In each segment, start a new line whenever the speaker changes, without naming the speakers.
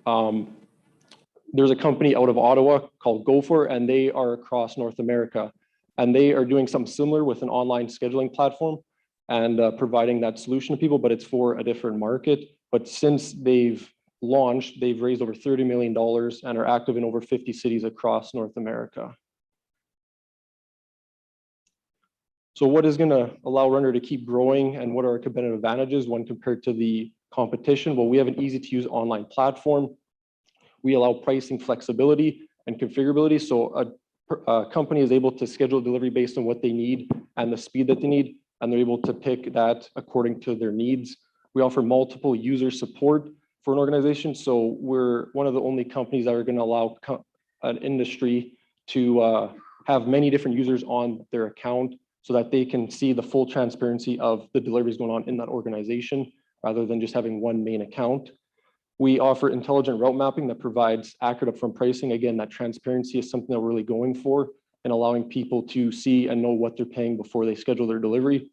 There's a company out of Ottawa called Gopher, and they are across North America. And they are doing something similar with an online scheduling platform and providing that solution to people, but it's for a different market. But since they've launched, they've raised over $30 million and are active in over 50 cities across North America. So what is going to allow Runner to keep growing, and what are our competitive advantages when compared to the competition? Well, we have an easy to use online platform. We allow pricing flexibility and configurability. So a company is able to schedule delivery based on what they need and the speed that they need, and they're able to pick that according to their needs. We offer multiple user support for an organization. So we're one of the only companies that are going to allow an industry to have many different users on their account so that they can see the full transparency of the deliveries going on in that organization, rather than just having one main account. We offer intelligent route mapping that provides accurate upfront pricing. Again, that transparency is something that we're really going for, and allowing people to see and know what they're paying before they schedule their delivery.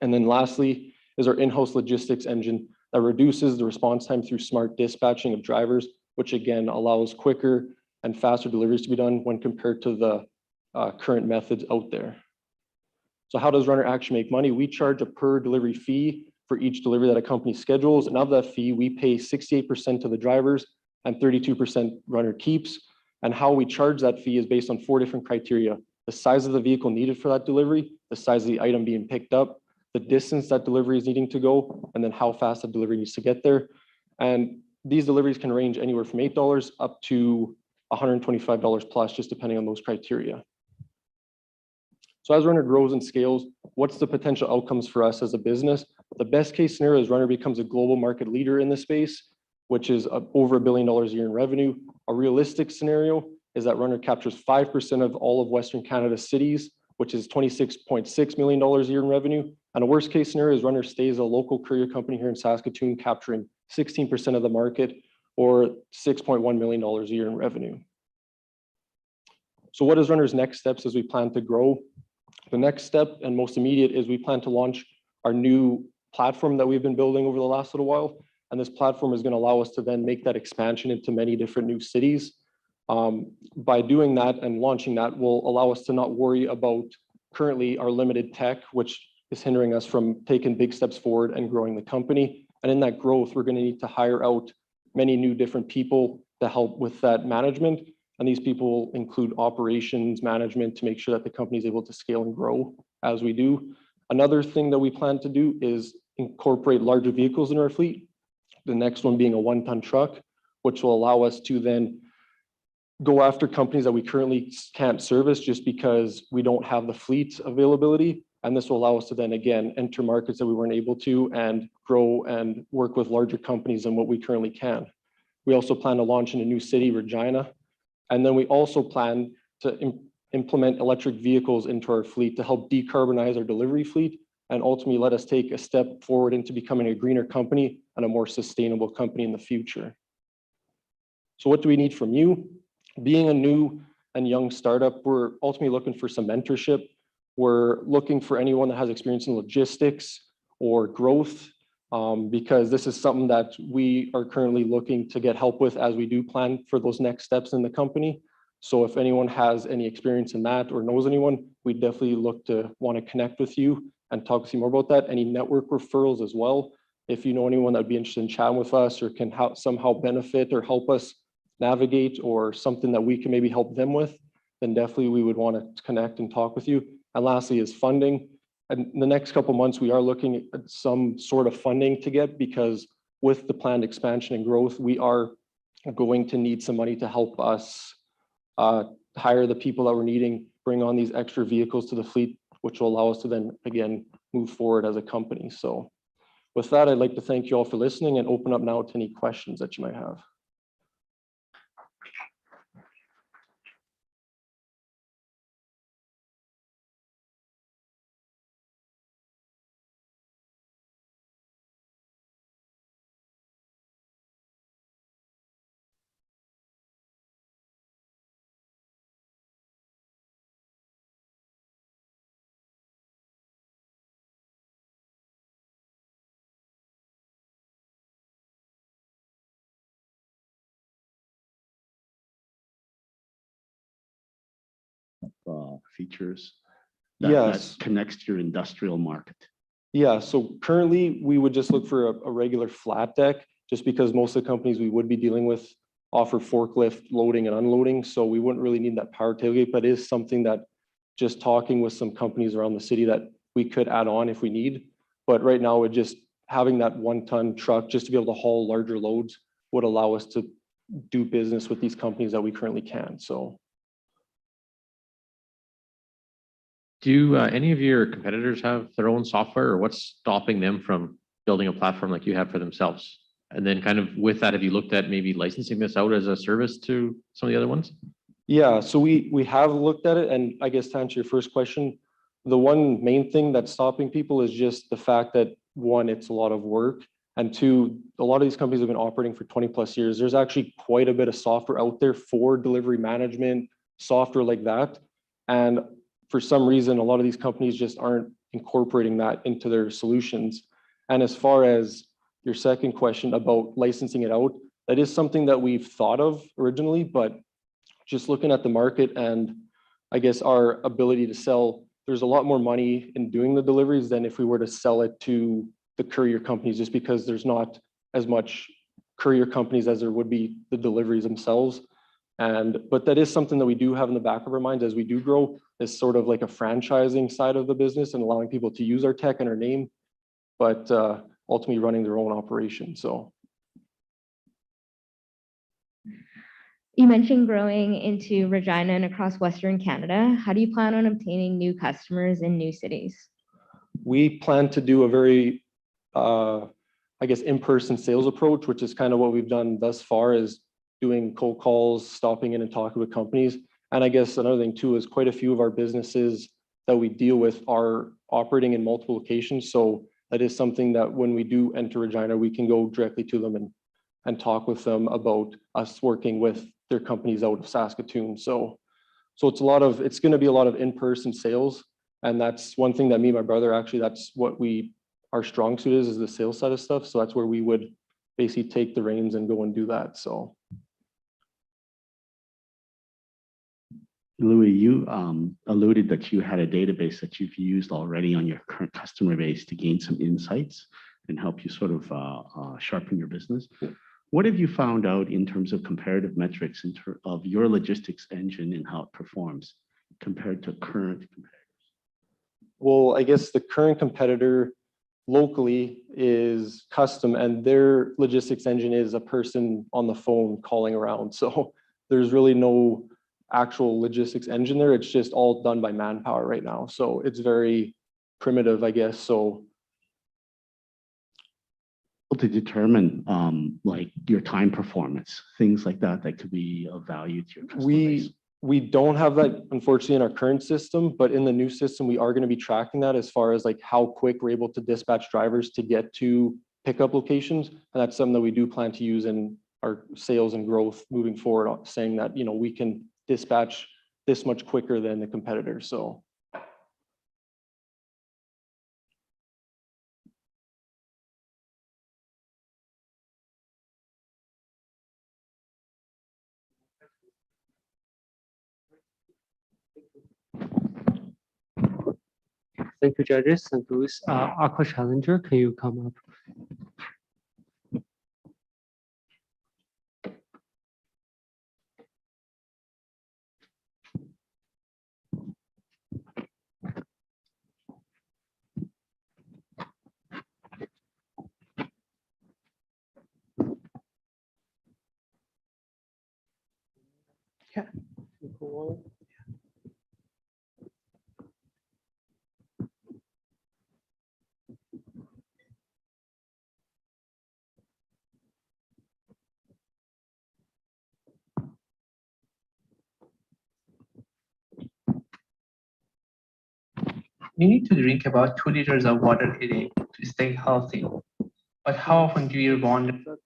And then lastly is our in-house logistics engine that reduces the response time through smart dispatching of drivers, which again allows quicker and faster deliveries to be done when compared to the current methods out there. So how does Runner actually make money? We charge a per delivery fee for each delivery that a company schedules. And of that fee, we pay 68% to the drivers and 32% Runner keeps. And how we charge that fee is based on 4 different criteria: the size of the vehicle needed for that delivery, the size of the item being picked up, the distance that delivery is needing to go, and then how fast the delivery needs to get there. And these deliveries can range anywhere from $8 up to $125 plus, just depending on those criteria. So as Runner grows and scales, what's the potential outcomes for us as a business? The best case scenario is Runner becomes a global market leader in this space, which is over $1 billion a year in revenue. A realistic scenario is that Runner captures 5% of all of Western Canada's cities, which is $26.6 million a year in revenue. And a worst case scenario is Runner stays a local courier company here in Saskatoon, capturing 16% of the market, or $6.1 million a year in revenue. So what is Runner's next steps as we plan to grow? The next step and most immediate is we plan to launch our new platform that we've been building over the last little while. And this platform is going to allow us to then make that expansion into many different new cities. By doing that and launching that will allow us to not worry about currently our limited tech, which is hindering us from taking big steps forward and growing the company. And in that growth, we're going to need to hire out many new different people to help with that management. And these people include operations management to make sure that the company is able to scale and grow as we do. Another thing that we plan to do is incorporate larger vehicles in our fleet. The next one being a 1-ton truck, which will allow us to then go after companies that we currently can't service just because we don't have the fleet availability. And this will allow us to then again enter markets that we weren't able to and grow and work with larger companies than what we currently can. We also plan to launch in a new city, Regina. And then we also plan to implement electric vehicles into our fleet to help decarbonize our delivery fleet and ultimately let us take a step forward into becoming a greener company and a more sustainable company in the future. So what do we need from you? Being a new and young startup, we're ultimately looking for some mentorship. We're looking for anyone that has experience in logistics or growth, because this is something that we are currently looking to get help with as we do plan for those next steps in the company. So if anyone has any experience in that or knows anyone, we definitely look to want to connect with you and talk to you more about that. Any network referrals as well. If you know anyone that would be interested in chatting with us or can somehow benefit or help us navigate or something that we can maybe help them with, then definitely we would want to connect and talk with you. And lastly is funding. And in the next couple of months, we are looking at some sort of funding to get, because with the planned expansion and growth, we are going to need some money to help us hire the people that we're needing, bring on these extra vehicles to the fleet, which will allow us to then again move forward as a company. So with that, I'd like to thank you all for listening and open up now to any questions that you might have.
features
Yes.
that connects to your industrial market?
Yeah, so currently we would just look for a regular flat deck, just because most of the companies we would be dealing with offer forklift loading and unloading. So we wouldn't really need that power tailgate, but it is something that just talking with some companies around the city that we could add on if we need. But right now, we're just having that 1-ton truck just to be able to haul larger loads would allow us to do business with these companies that we currently can. So.
Do any of your competitors have their own software, or what's stopping them from building a platform like you have for themselves? And then kind of with that, have you looked at maybe licensing this out as a service to some of the other ones?
Yeah, so we have looked at it, and I guess to answer your first question, the one main thing that's stopping people is just the fact that, one, it's a lot of work, and two, a lot of these companies have been operating for 20+ years. There's actually quite a bit of software out there for delivery management, software like that. And for some reason, a lot of these companies just aren't incorporating that into their solutions. And as far as your second question about licensing it out, that is something that we've thought of originally, but just looking at the market and I guess our ability to sell, there's a lot more money in doing the deliveries than if we were to sell it to the courier companies, just because there's not as much courier companies as there would be the deliveries themselves. But that is something that we do have in the back of our minds as we do grow, is sort of like a franchising side of the business and allowing people to use our tech and our name, but ultimately running their own operation. So.
You mentioned growing into Regina and across Western Canada. How do you plan on obtaining new customers in new cities?
We plan to do a very, I guess, in-person sales approach, which is kind of what we've done thus far, is doing cold calls, stopping in and talking with companies. And I guess another thing too is quite a few of our businesses that we deal with are operating in multiple locations. So that is something that when we do enter Regina, we can go directly to them and talk with them about us working with their companies out of Saskatoon. So it's going to be a lot of in-person sales. And that's one thing that me and my brother, actually, that's what our strong suit is the sales side of stuff. So that's where we would basically take the reins and go and do that. So.
Louis, you alluded that you had a database that you've used already on your current customer base to gain some insights and help you sort of sharpen your business. What have you found out in terms of comparative metrics of your logistics engine and how it performs compared to current competitors?
Well, I guess the current competitor locally is Custom, and their logistics engine is a person on the phone calling around. So there's really no actual logistics engine there. It's just all done by manpower right now. So it's very primitive, I guess. So
to determine like your time performance, things like that could be of value to your customer base.
We don't have that, unfortunately, in our current system, but in the new system, we are going to be tracking that as far as like how quick we're able to dispatch drivers to get to pickup locations. And that's something that we do plan to use in our sales and growth moving forward, saying that, we can dispatch this much quicker than the competitors. So.
Thank you, judges. And Bruce, Aqua Challenger, can you come up? Yeah.
You need to drink about 2 liters of water a day to stay healthy. But how often do you wander?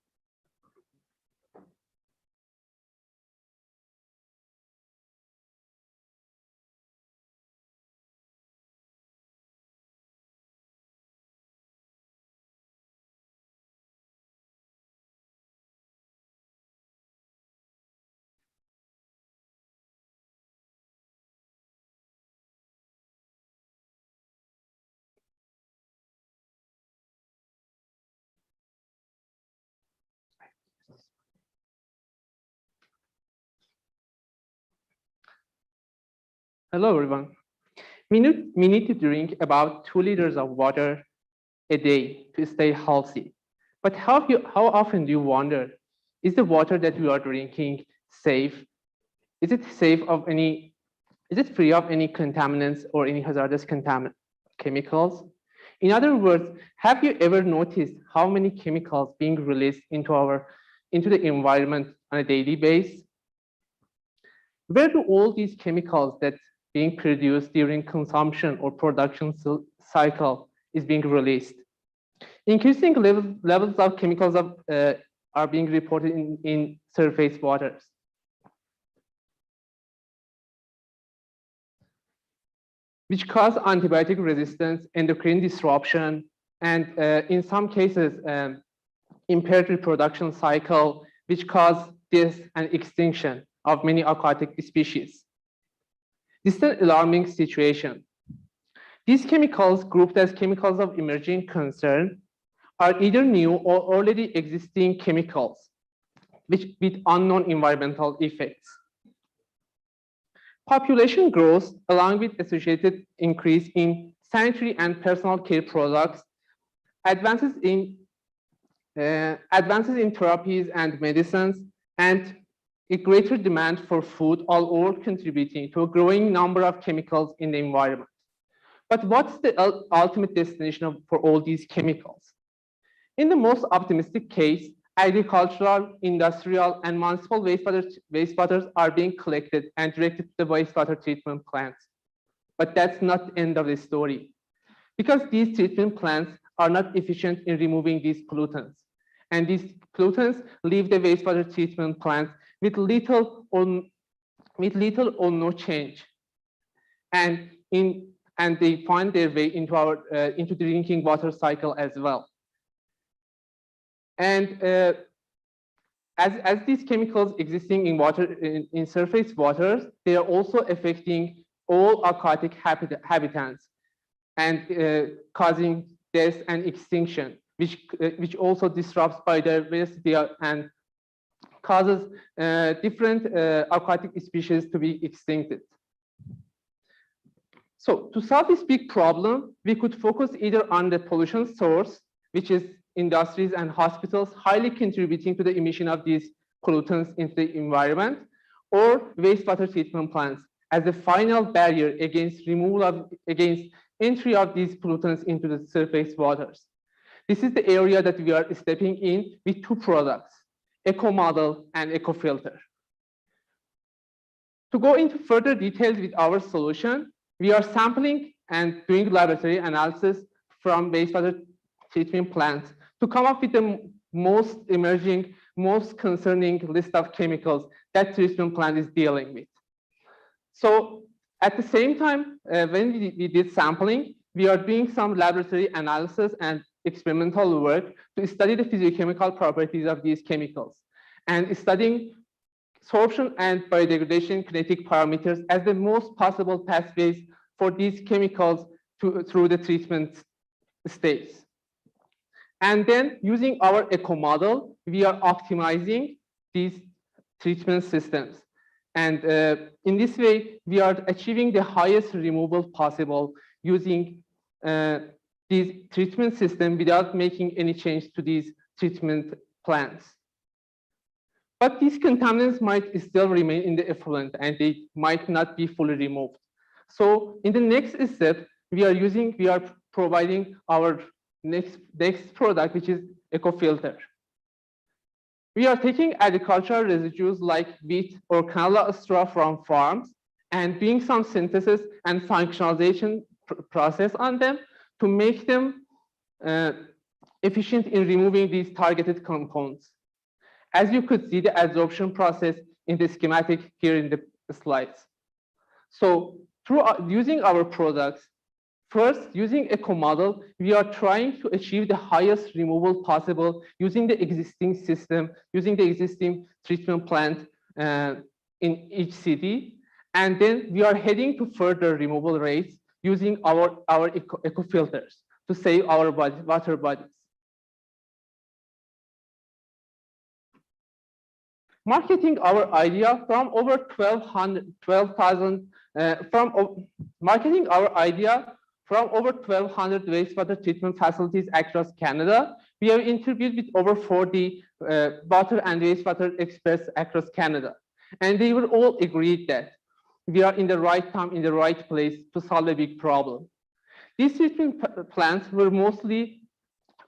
Hello, everyone. We need to drink about 2 liters of water a day to stay healthy. But how often do you wonder, is the water that we are drinking safe? Is it free of any contaminants or any hazardous chemicals? In other words, have you ever noticed how many chemicals being released into the environment on a daily basis? Where do all these chemicals that being produced during consumption or production cycle is being released? Increasing levels of chemicals are being reported in surface waters. Which cause antibiotic resistance, endocrine disruption, and in some cases, impaired reproduction cycle, which cause death and extinction of many aquatic species. This is an alarming situation. These chemicals, grouped as chemicals of emerging concern, are either new or already existing chemicals with unknown environmental effects. Population growth, along with associated increase in sanitary and personal care products, advances in therapies and medicines, and a greater demand for food, all over contributing to a growing number of chemicals in the environment. But what's the ultimate destination for all these chemicals? In the most optimistic case, agricultural, industrial, and municipal wastewaters are being collected and directed to the wastewater treatment plants. But that's not the end of the story, because these treatment plants are not efficient in removing these pollutants. And these pollutants leave the wastewater treatment plants with little or no change. And they find their way into the drinking water cycle as well. And as these chemicals existing in water, in surface waters, they are also affecting all aquatic habitats and causing death and extinction, which also disrupts biodiversity and causes different aquatic species to be extincted. So to solve this big problem, we could focus either on the pollution source, which is industries and hospitals highly contributing to the emission of these pollutants into the environment, or wastewater treatment plants as the final barrier against entry of these pollutants into the surface waters. This is the area that we are stepping in with 2 products, EcoModel and EcoFilter. To go into further details with our solution, we are sampling and doing laboratory analysis from wastewater treatment plants to come up with the most emerging, most concerning list of chemicals that treatment plant is dealing with. So at the same time, when we did sampling, we are doing some laboratory analysis and experimental work to study the physiochemical properties of these chemicals and studying sorption and biodegradation kinetic parameters as the most possible pathways for these chemicals through the treatment states. And then using our EcoModel, we are optimizing these treatment systems. And in this way, we are achieving the highest removal possible using these treatment systems without making any change to these treatment plants. But these contaminants might still remain in the effluent and they might not be fully removed. So in the next step, we are providing our next product, which is EcoFilter. We are taking agricultural residues like wheat or canola straw from farms and doing some synthesis and functionalization process on them to make them efficient in removing these targeted compounds. As you could see the adsorption process in the schematic here in the slides. So through using our products, first, using EcoModel, we are trying to achieve the highest removal possible using the existing system, using the existing treatment plant in each city. And then we are heading to further removal rates using our EcoFilters to save our water bodies. Marketing our idea from over 12,000 Marketing our idea from over 1,200 wastewater treatment facilities across Canada. We have interviewed with over 40 water and wastewater experts across Canada. And they were all agreed that we are in the right time, in the right place to solve a big problem. These treatment plants were mostly,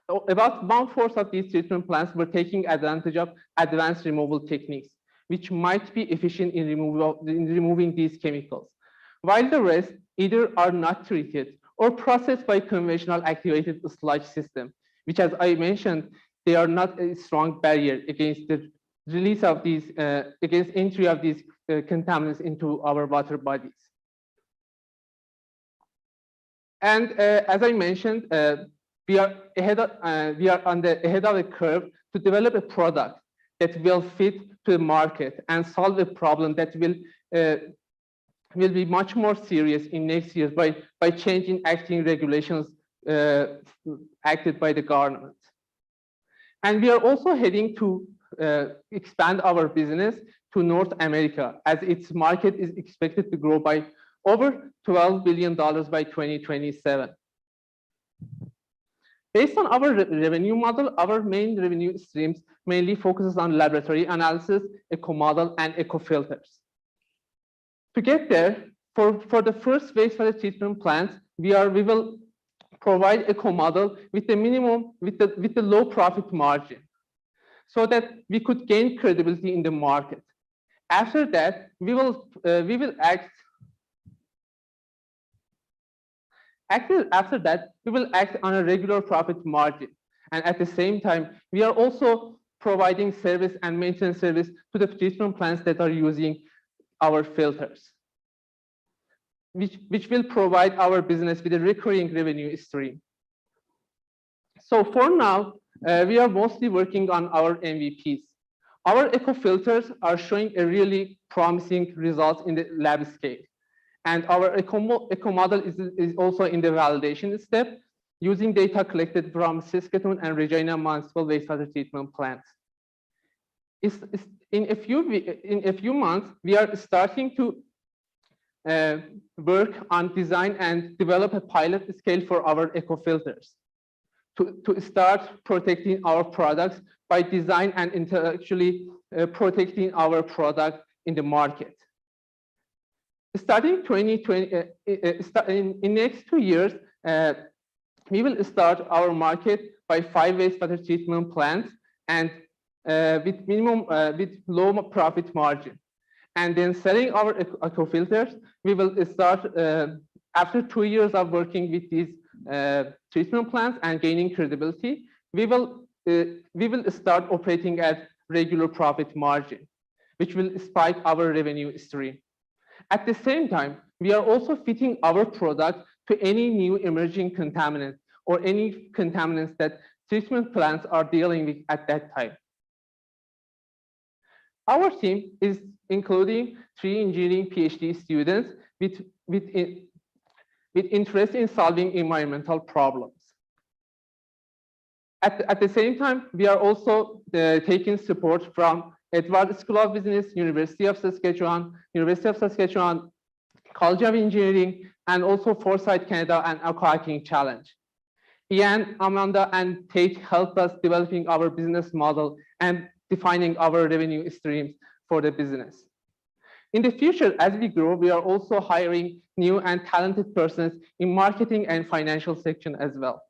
about 1/4 of these treatment plants were taking advantage of advanced removal techniques, which might be efficient in removing these chemicals, while the rest either are not treated or processed by conventional activated sludge system, which, as I mentioned, they are not a strong barrier against the release of these, against entry of these contaminants into our water bodies. And as I mentioned, we are ahead of the curve to develop a product that will fit to the market and solve a problem that will be much more serious in next years by changing acting regulations acted by the government. And we are also heading to expand our business to North America, as its market is expected to grow by over $12 billion by 2027. Based on our revenue model, our main revenue streams mainly focuses on laboratory analysis, eco model, and eco filters. To get there, for the first wastewater treatment plants, we will provide eco model with the minimum, with the low profit margin, so that we could gain credibility in the market. After that, we will act. After that, we will act on a regular profit margin, and at the same time, we are also providing service and maintenance service to the treatment plants that are using our filters, which will provide our business with a recurring revenue stream. So for now, we are mostly working on our MVPs. Our eco filters are showing a really promising results in the lab scale. And our eco model is also in the validation step, using data collected from Saskatoon and Regina municipal wastewater treatment plants. In a few months, we are starting to work on design and develop a pilot scale for our eco filters to start protecting our products by design and intellectually protecting our product in the market. Starting 2020, in next 2 years, we will start our market by 5 wastewater treatment plants and with low profit margin. And then selling our eco filters, we will start after 2 years of working with these treatment plants and gaining credibility. We will start operating at regular profit margin, which will spike our revenue stream. At the same time, we are also fitting our product to any new emerging contaminants or any contaminants that treatment plants are dealing with at that time. Our team is including 3 engineering PhD students with interest in solving environmental problems. At the same time, we are also taking support from Edward School of Business, University of Saskatchewan, College of Engineering, and also Foresight Canada and Aquahacking Challenge. Ian, Amanda, and Tate helped us developing our business model and defining our revenue streams for the business. In the future, as we grow, we are also hiring new and talented persons in marketing and financial section as well,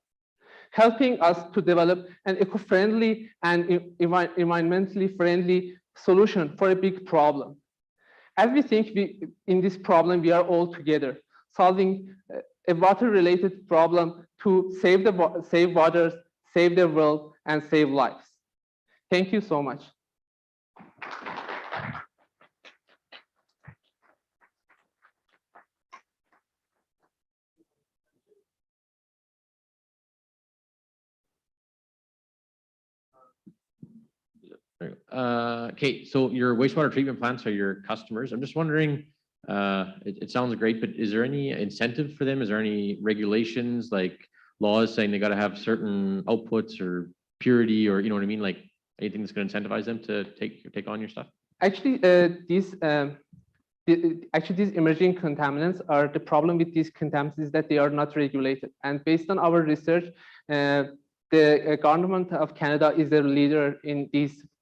helping us to develop an eco-friendly and environmentally friendly solution for a big problem. As we think in this problem, we are all together, solving a water-related problem to save waters, save the world, and save lives. Thank you so much.
Okay, so your wastewater treatment plants are your customers. I'm just wondering, it sounds great, but is there any incentive for them? Is there any regulations, like laws saying they got to have certain outputs or purity, or you know what I mean, like anything that's going to incentivize them to take on your stuff?
Actually, these actually these emerging contaminants are the problem with these contaminants is that they are not regulated. And based on our research, the government of Canada is the leader in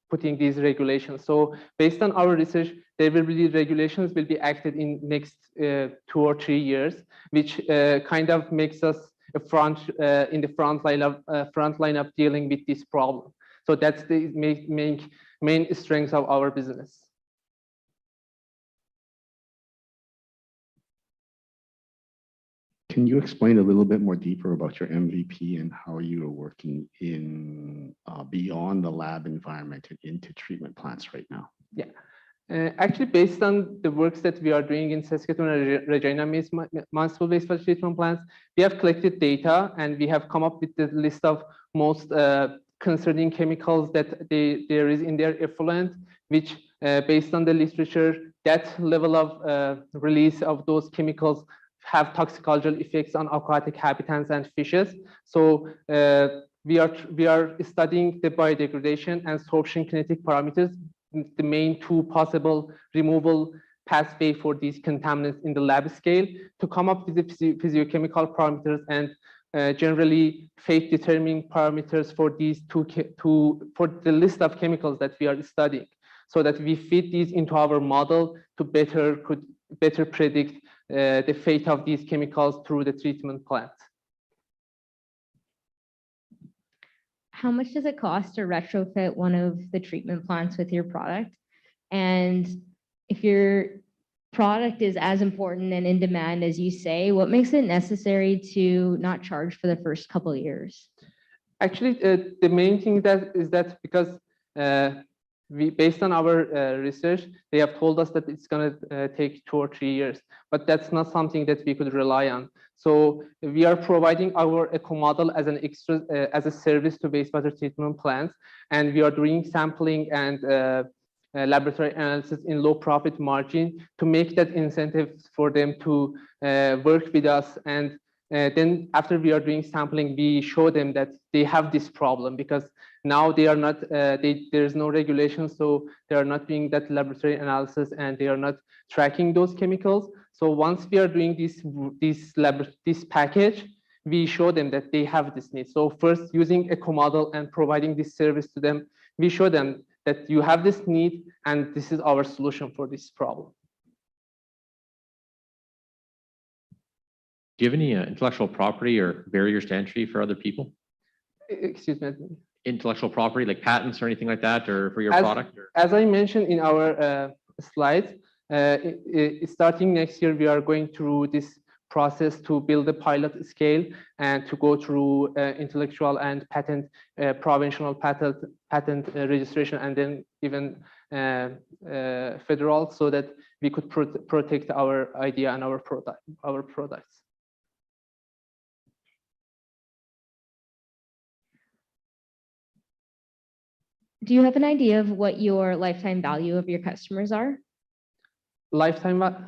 putting these regulations. So based on our research, there will be regulations will be acted in next 2 or 3 years, which kind of makes us in the front line of dealing with this problem. So that's the main strength of our business.
Can you explain a little bit more deeper about your MVP and how you are working in beyond the lab environment and into treatment plants right now?
Yeah, actually, based on the works that we are doing in Saskatoon and Regina municipal wastewater treatment plants, we have collected data and we have come up with the list of most concerning chemicals that there is in their effluent, which based on the literature, that level of release of those chemicals have toxicological effects on aquatic habitats and fishes. So we are studying the biodegradation and sorption kinetic parameters, the main 2 possible removal pathway for these contaminants in the lab scale, to come up with the physiochemical parameters and generally fate determining parameters for these for the list of chemicals that we are studying, so that we fit these into our model to better predict the fate of these chemicals through the treatment plant.
How much does it cost to retrofit one of the treatment plants with your product? And if your product is as important and in demand as you say, what makes it necessary to not charge for the first couple of years?
Actually, the main thing is that because based on our research, they have told us that it's going to take 2 or 3 years, but that's not something that we could rely on. So we are providing our eco model as an extra, as a service to wastewater treatment plants, and we are doing sampling and laboratory analysis in low profit margin to make that incentive for them to work with us. And then after we are doing sampling, we show them that they have this problem because now they are not, there is no regulation, so they are not doing that laboratory analysis and they are not tracking those chemicals. So once we are doing this package, we show them that they have this need. So first, using eco model and providing this service to them, we show them that you have this need and this is our solution for this problem.
Do you have any intellectual property or barriers to entry for other people?
Excuse me.
Intellectual property, like patents or anything like that, or for your product?
As I mentioned in our slides, starting next year, we are going through this process to build a pilot scale and to go through intellectual and patent, provincial patent registration, and then even federal, so that we could protect our idea and our products.
Do you have an idea of what your lifetime value of your customers are?
Lifetime value?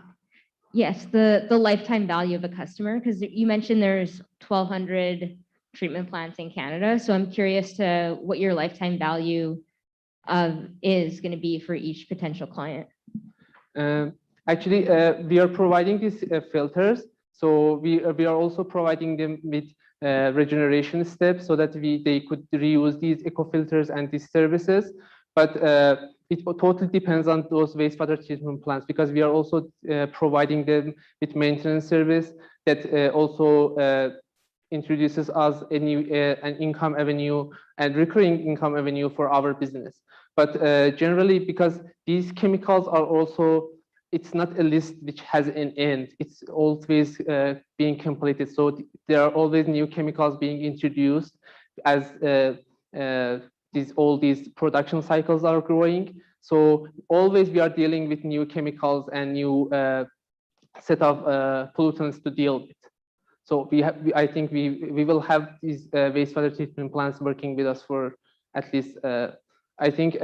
Yes, the lifetime value of a customer, because you mentioned there's 1,200 treatment plants in Canada. So I'm curious to what your lifetime value is going to be for each potential client.
Actually, we are providing these filters. So we are also providing them with regeneration steps so that they could reuse these eco filters and these services. But it totally depends on those wastewater treatment plants, because we are also providing them with maintenance service that also introduces us a new an income avenue and recurring income avenue for our business. But generally, because these chemicals are also, it's not a list which has an end. It's always being completed. So there are always new chemicals being introduced as all these production cycles are growing. So always we are dealing with new chemicals and new set of pollutants to deal with. So I think we will have these wastewater treatment plants working with us for at least, I think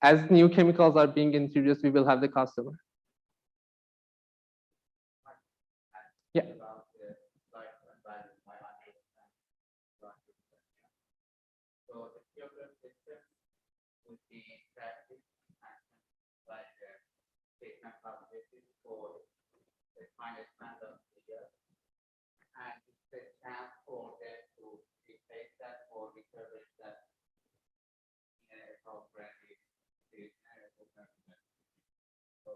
as new chemicals are being introduced, we will have the customer. Yeah.
statement objective for the final expand of the year. And it's a chance for them to replace that or reservice that in a program is so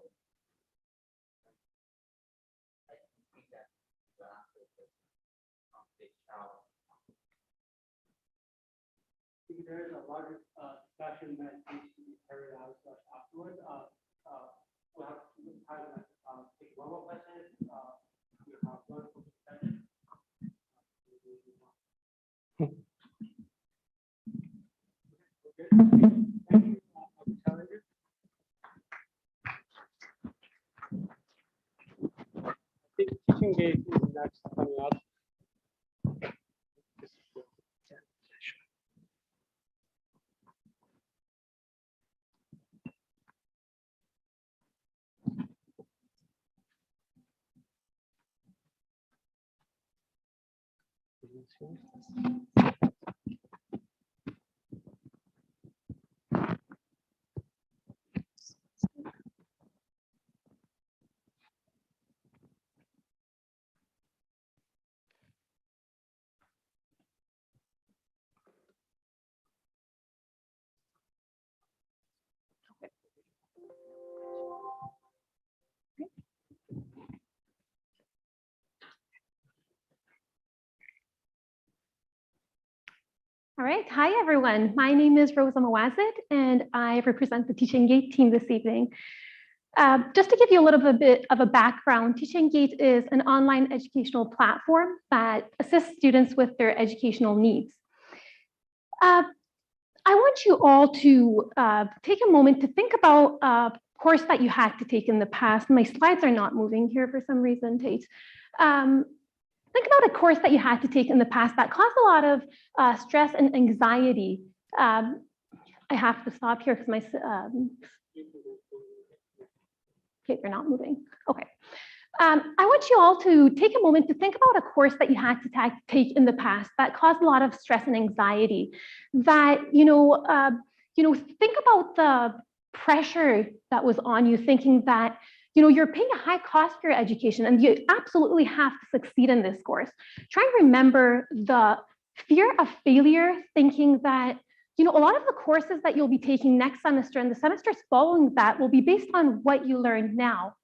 I think that the answer is from the shower.
There's a larger discussion that needs to be carried out afterwards. We'll have time to take one more question. We have one question. Okay. Thank you. I think Teaching Gate is next coming up.
All right, hi everyone. My name is Rosa Mawazid and I represent the Teaching Gate team this evening. Just to give you a little bit of a background, Teaching Gate is an online educational platform that assists students with their educational needs. I want you all to take a moment to think about a course that you had to take in the past. My slides are not moving here for some reason, Tate. Think about a course that you had to take in the past that caused a lot of stress and anxiety. I have to stop here because my, okay, they're not moving. Okay. I want you all to take a moment to think about a course that you had to take in the past that caused a lot of stress and anxiety. That, think about the pressure that was on you, thinking that you're paying a high cost for your education and you absolutely have to succeed in this course. Try and remember the fear of failure, thinking that, a lot of the courses that you'll be taking next semester and the semesters following that will be based on what you learned now.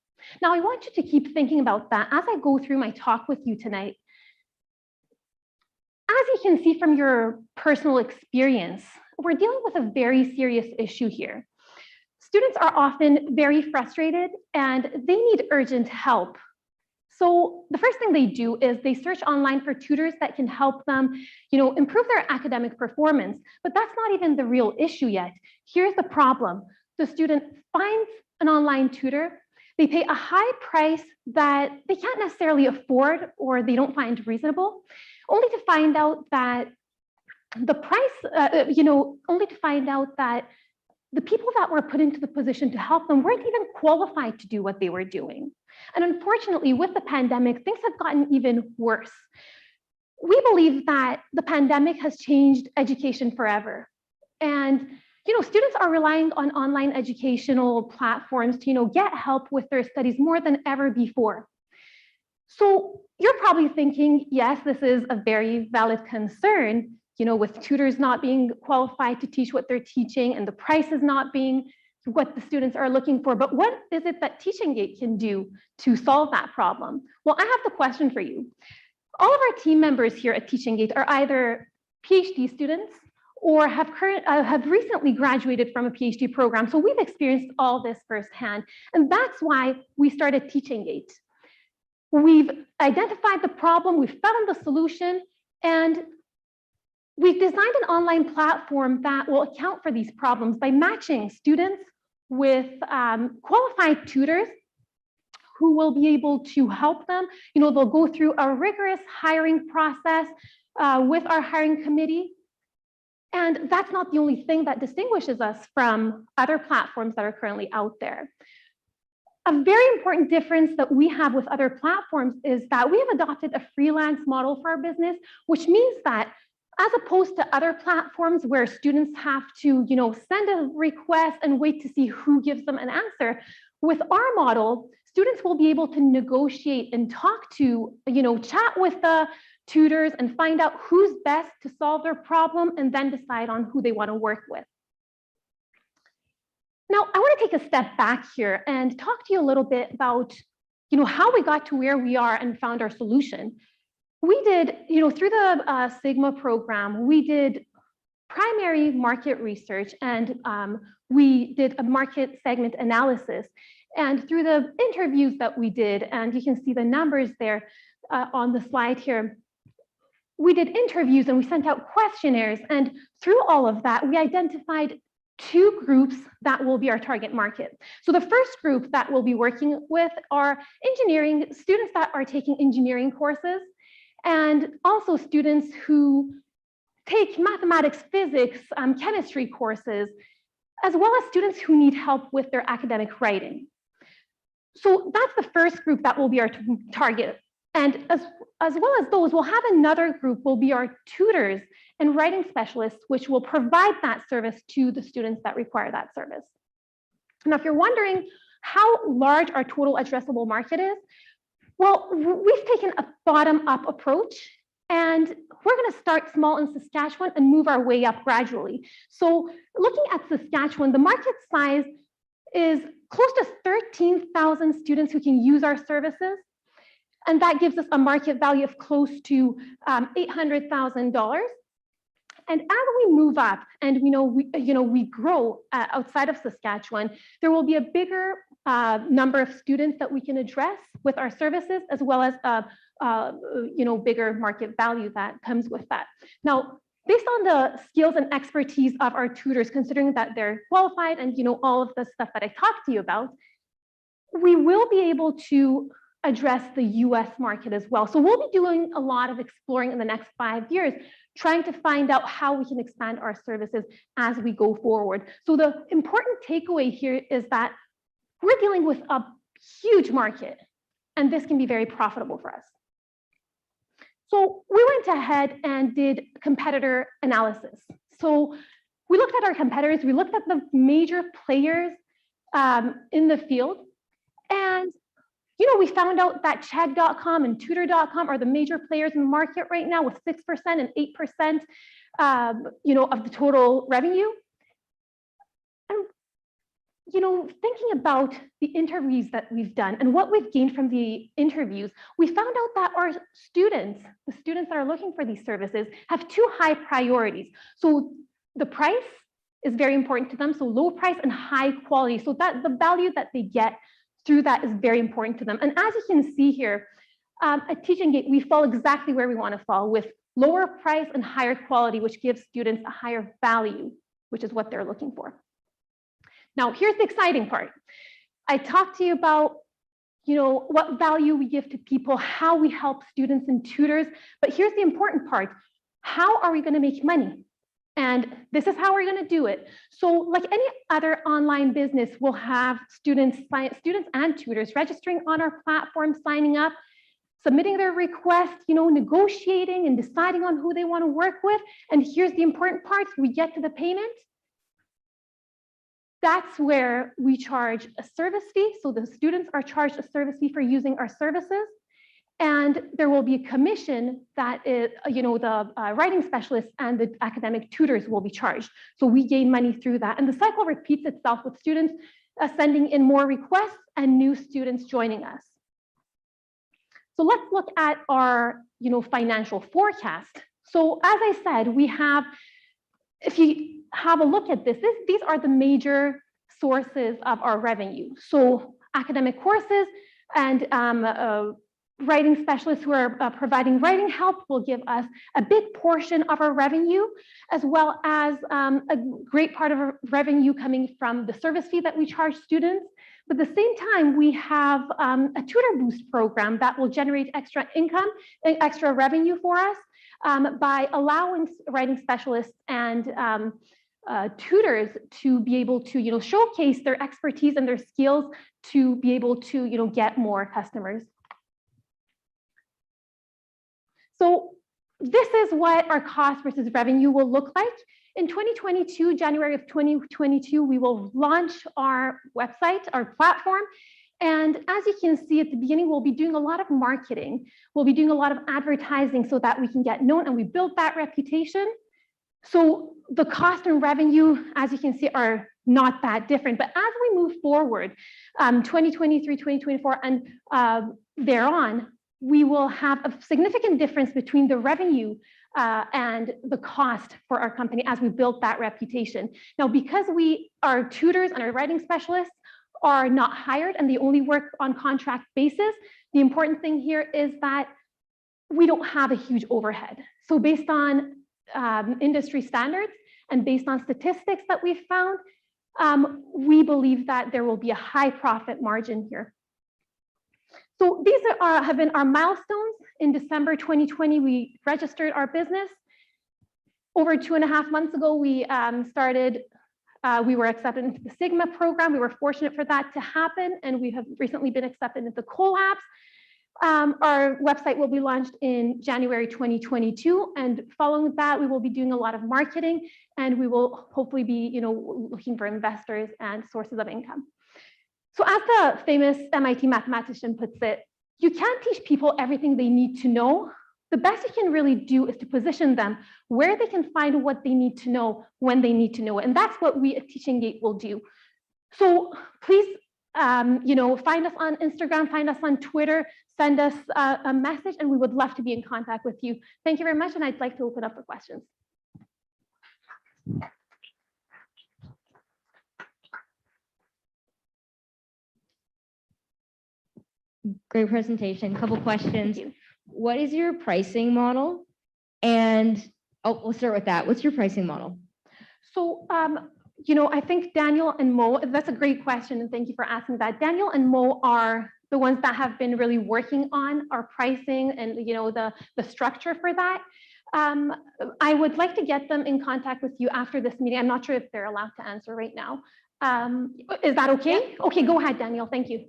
Now, I want you to keep thinking about that as I go through my talk with you tonight. As you can see from your personal experience, we're dealing with a very serious issue here. Students are often very frustrated and they need urgent help. So the first thing they do is they search online for tutors that can help them, improve their academic performance. But that's not even the real issue yet. Here's the problem. The student finds an online tutor. They pay a high price that they can't necessarily afford or they don't find reasonable, only to find out that the price, only to find out that the people that were put into the position to help them weren't even qualified to do what they were doing. And unfortunately, with the pandemic, things have gotten even worse. We believe that the pandemic has changed education forever. And students are relying on online educational platforms to get help with their studies more than ever before. So you're probably thinking, yes, this is a very valid concern, with tutors not being qualified to teach what they're teaching and the prices not being what the students are looking for. But what is it that Teaching Gate can do to solve that problem? Well, I have the question for you. All of our team members here at Teaching Gate are either PhD students or have recently graduated from a PhD program. So we've experienced all this firsthand. And that's why we started Teaching Gate. We've identified the problem, we've found the solution, and we've designed an online platform that will account for these problems by matching students with qualified tutors who will be able to help them. They'll go through a rigorous hiring process with our hiring committee. And that's not the only thing that distinguishes us from other platforms that are currently out there. A very important difference that we have with other platforms is that we have adopted a freelance model for our business, which means that as opposed to other platforms where students have to, send a request and wait to see who gives them an answer, With our model, students will be able to negotiate and talk to, chat with the tutors and find out who's best to solve their problem and then decide on who they want to work with. Now, I want to take a step back here and talk to you a little bit about, how we got to where we are and found our solution. We did, through the Sigma program, we did primary market research and we did a market segment analysis. And through the interviews that we did, and you can see the numbers there on the slide here, we did interviews and we sent out questionnaires. And through all of that, we identified 2 groups that will be our target market. So the first group that we'll be working with are engineering students that are taking engineering courses, and also students who take mathematics, physics, chemistry courses, as well as students who need help with their academic writing. So that's the first group that will be our target. And as well as those, we'll have another group will be our tutors and writing specialists, which will provide that service to the students that require that service. Now, if you're wondering how large our total addressable market is, well, we've taken a bottom-up approach, and we're going to start small in Saskatchewan and move our way up gradually. So looking at Saskatchewan, the market size is close to 13,000 students who can use our services. And that gives us a market value of close to $800,000. And as we move up and we grow outside of Saskatchewan, there will be a bigger number of students that we can address with our services, as well as bigger market value that comes with that. Now, based on the skills and expertise of our tutors, considering that they're qualified and all of the stuff that I talked to you about, we will be able to address the US market as well. So we'll be doing a lot of exploring in the next 5 years, trying to find out how we can expand our services as we go forward. So the important takeaway here is that we're dealing with a huge market, and this can be very profitable for us. So we went ahead and did competitor analysis. So we looked at our competitors, we looked at the major players in the field, and we found out that Chegg.com and Tutor.com are the major players in the market right now, with 6% and 8%, of the total revenue. And thinking about the interviews that we've done and what we've gained from the interviews, we found out that our students, the students that are looking for these services, have 2 high priorities. So the price is very important to them. So low price and high quality. So that the value that they get through that is very important to them. And as you can see here, at Teaching Gate, we fall exactly where we want to fall, with lower price and higher quality, which gives students a higher value, which is what they're looking for. Now, here's the exciting part. I talked to you about, what value we give to people, how we help students and tutors, but here's the important part. How are we going to make money? And this is how we're going to do it. So like any other online business, we'll have students and tutors registering on our platform, signing up, submitting their request, negotiating and deciding on who they want to work with. And here's the important part. We get to the payment. That's where we charge a service fee. So the students are charged a service fee for using our services. And there will be a commission that is, the writing specialists and the academic tutors will be charged. So we gain money through that. And the cycle repeats itself with students sending in more requests and new students joining us. So let's look at our, financial forecast. So as I said, we have, if you have a look at this, these are the major sources of our revenue. So academic courses and writing specialists who are providing writing help will give us a big portion of our revenue, as well as a great part of our revenue coming from the service fee that we charge students. But at the same time, we have a tutor boost program that will generate extra income and extra revenue for us by allowing writing specialists and tutors to be able to showcase their expertise and their skills to be able to get more customers. So this is what our cost versus revenue will look like. In 2022, January of 2022, we will launch our website, our platform. And as you can see at the beginning, we'll be doing a lot of marketing. We'll be doing a lot of advertising so that we can get known and we build that reputation. So the cost and revenue, as you can see, are not that different. But as we move forward, 2023, 2024, and thereon, we will have a significant difference between the revenue and the cost for our company as we build that reputation. Now, because our tutors and our writing specialists are not hired and they only work on contract basis, the important thing here is that we don't have a huge overhead. So based on industry standards and based on statistics that we've found, we believe that there will be a high profit margin here. So these have been our milestones. In December 2020, we registered our business. Over 2.5 months ago, we were accepted into the Sigma program. We were fortunate for that to happen, and we have recently been accepted into Collabs. Our website will be launched in January 2022, and following that, we will be doing a lot of marketing, and we will hopefully be, looking for investors and sources of income. So as the famous MIT mathematician puts it, you can't teach people everything they need to know. The best you can really do is to position them where they can find what they need to know when they need to know it. And that's what we at Teaching Gate will do. So please, find us on Instagram, find us on Twitter, send us a message, and we would love to be in contact with you. Thank you very much, and I'd like to open up for questions.
Great presentation. Couple questions. What is your pricing model? And we'll start with that. What's your pricing model?
So, I think Daniel and Mo, that's a great question, and thank you for asking that. Daniel and Mo are the ones that have been really working on our pricing and the structure for that. I would like to get them in contact with you after this meeting. I'm not sure if they're allowed to answer right now. Is that okay? Yeah. Okay, go ahead, Daniel. Thank you.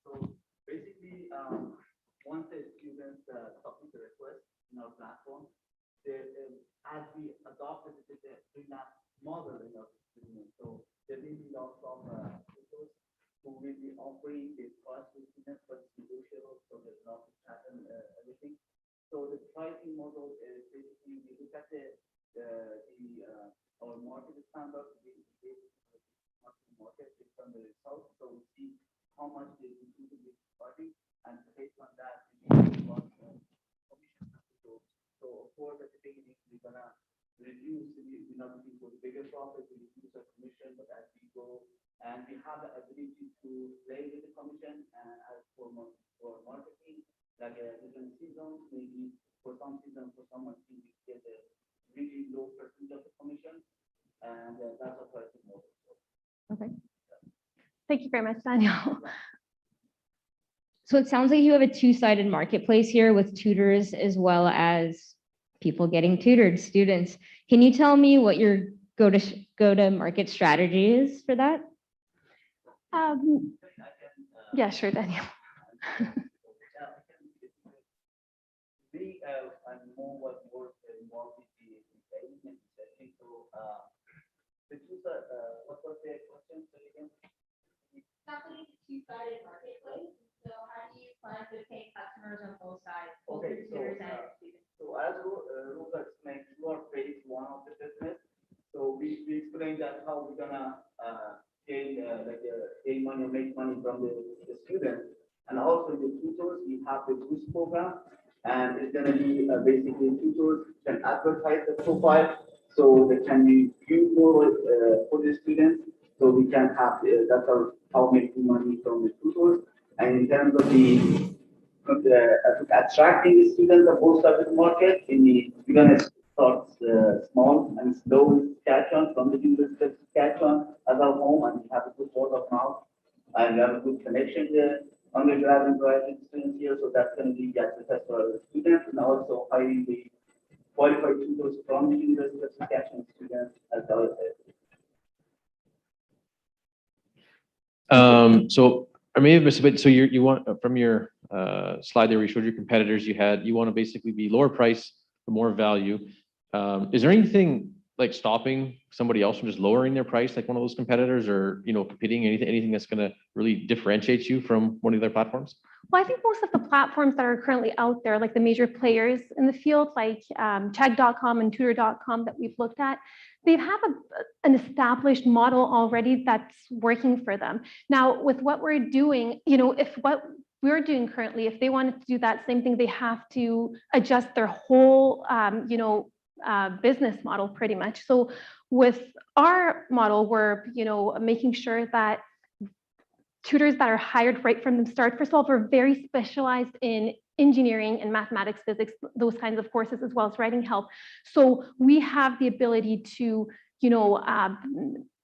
So basically, once the students submit the request in our platform, as we adopted the freelance model in our students, so there will be lots of tutors who will be offering the cost to students, but it's negotiable, so there's not to pattern everything. So the pricing model is basically we look at our market standard, market based on the results, so we see how much the student is charging, and based on that, we commission. So of course, at the beginning, we're gonna reduce. We're not looking for bigger profit. We reduce our commission, but as we go, and we have the ability to play with the commission as for marketing, like different seasons, maybe for some seasons, for some months, we get a really low percentage of the commission, and that's a pricing model.
Okay. Thank you very much, Daniel.
So it sounds like you have a two-sided marketplace here with tutors as well as people getting tutored, students. Can you tell me what your go-to-market strategy is for that?
Yeah, sure, Daniel.
We and more what more involved with the engagement setting. So the tutor, what was the question again?
Something two-sided marketplace. So how do you plan to pay customers on both sides?
Okay, so as Rupa explained, you are phase one of the business. So we explained that how we're gonna gain money or make money from the students, and also the tutors. We have the boost program, and it's gonna be basically tutors can advertise the profile, so they can be viewed for the students. So we can have that's how making money from the tutors. And in terms of the attracting the students of both sides of the market, we're going to start small and slow Saskatchewan, from the University of Saskatchewan as our home, and we have a good word of mouth, and we have a good connection with undergrad and graduate students here, so that's going to be the success for our students, and also hiring the qualified tutors from the University of Saskatchewan students as well.
So I may have missed a bit. So you want from your slide there where you showed your competitors, you want to basically be lower price for more value. Is there anything like stopping somebody else from just lowering their price, like one of those competitors, or, you know, competing, anything that's gonna really differentiate you from one of the other platforms?
Well, I think most of the platforms that are currently out there, like the major players in the field, like Chegg.com and Tutor.com that we've looked at, they have an established model already that's working for them. Now, with what we're doing, you know, if what we're doing currently, if they wanted to do that same thing, they have to adjust their whole, you know, business model pretty much. So with our model, we're, you know, making sure that tutors that are hired right from the start, first of all, we're very specialized in engineering and mathematics, physics, those kinds of courses, as well as writing help. So we have the ability to, you know,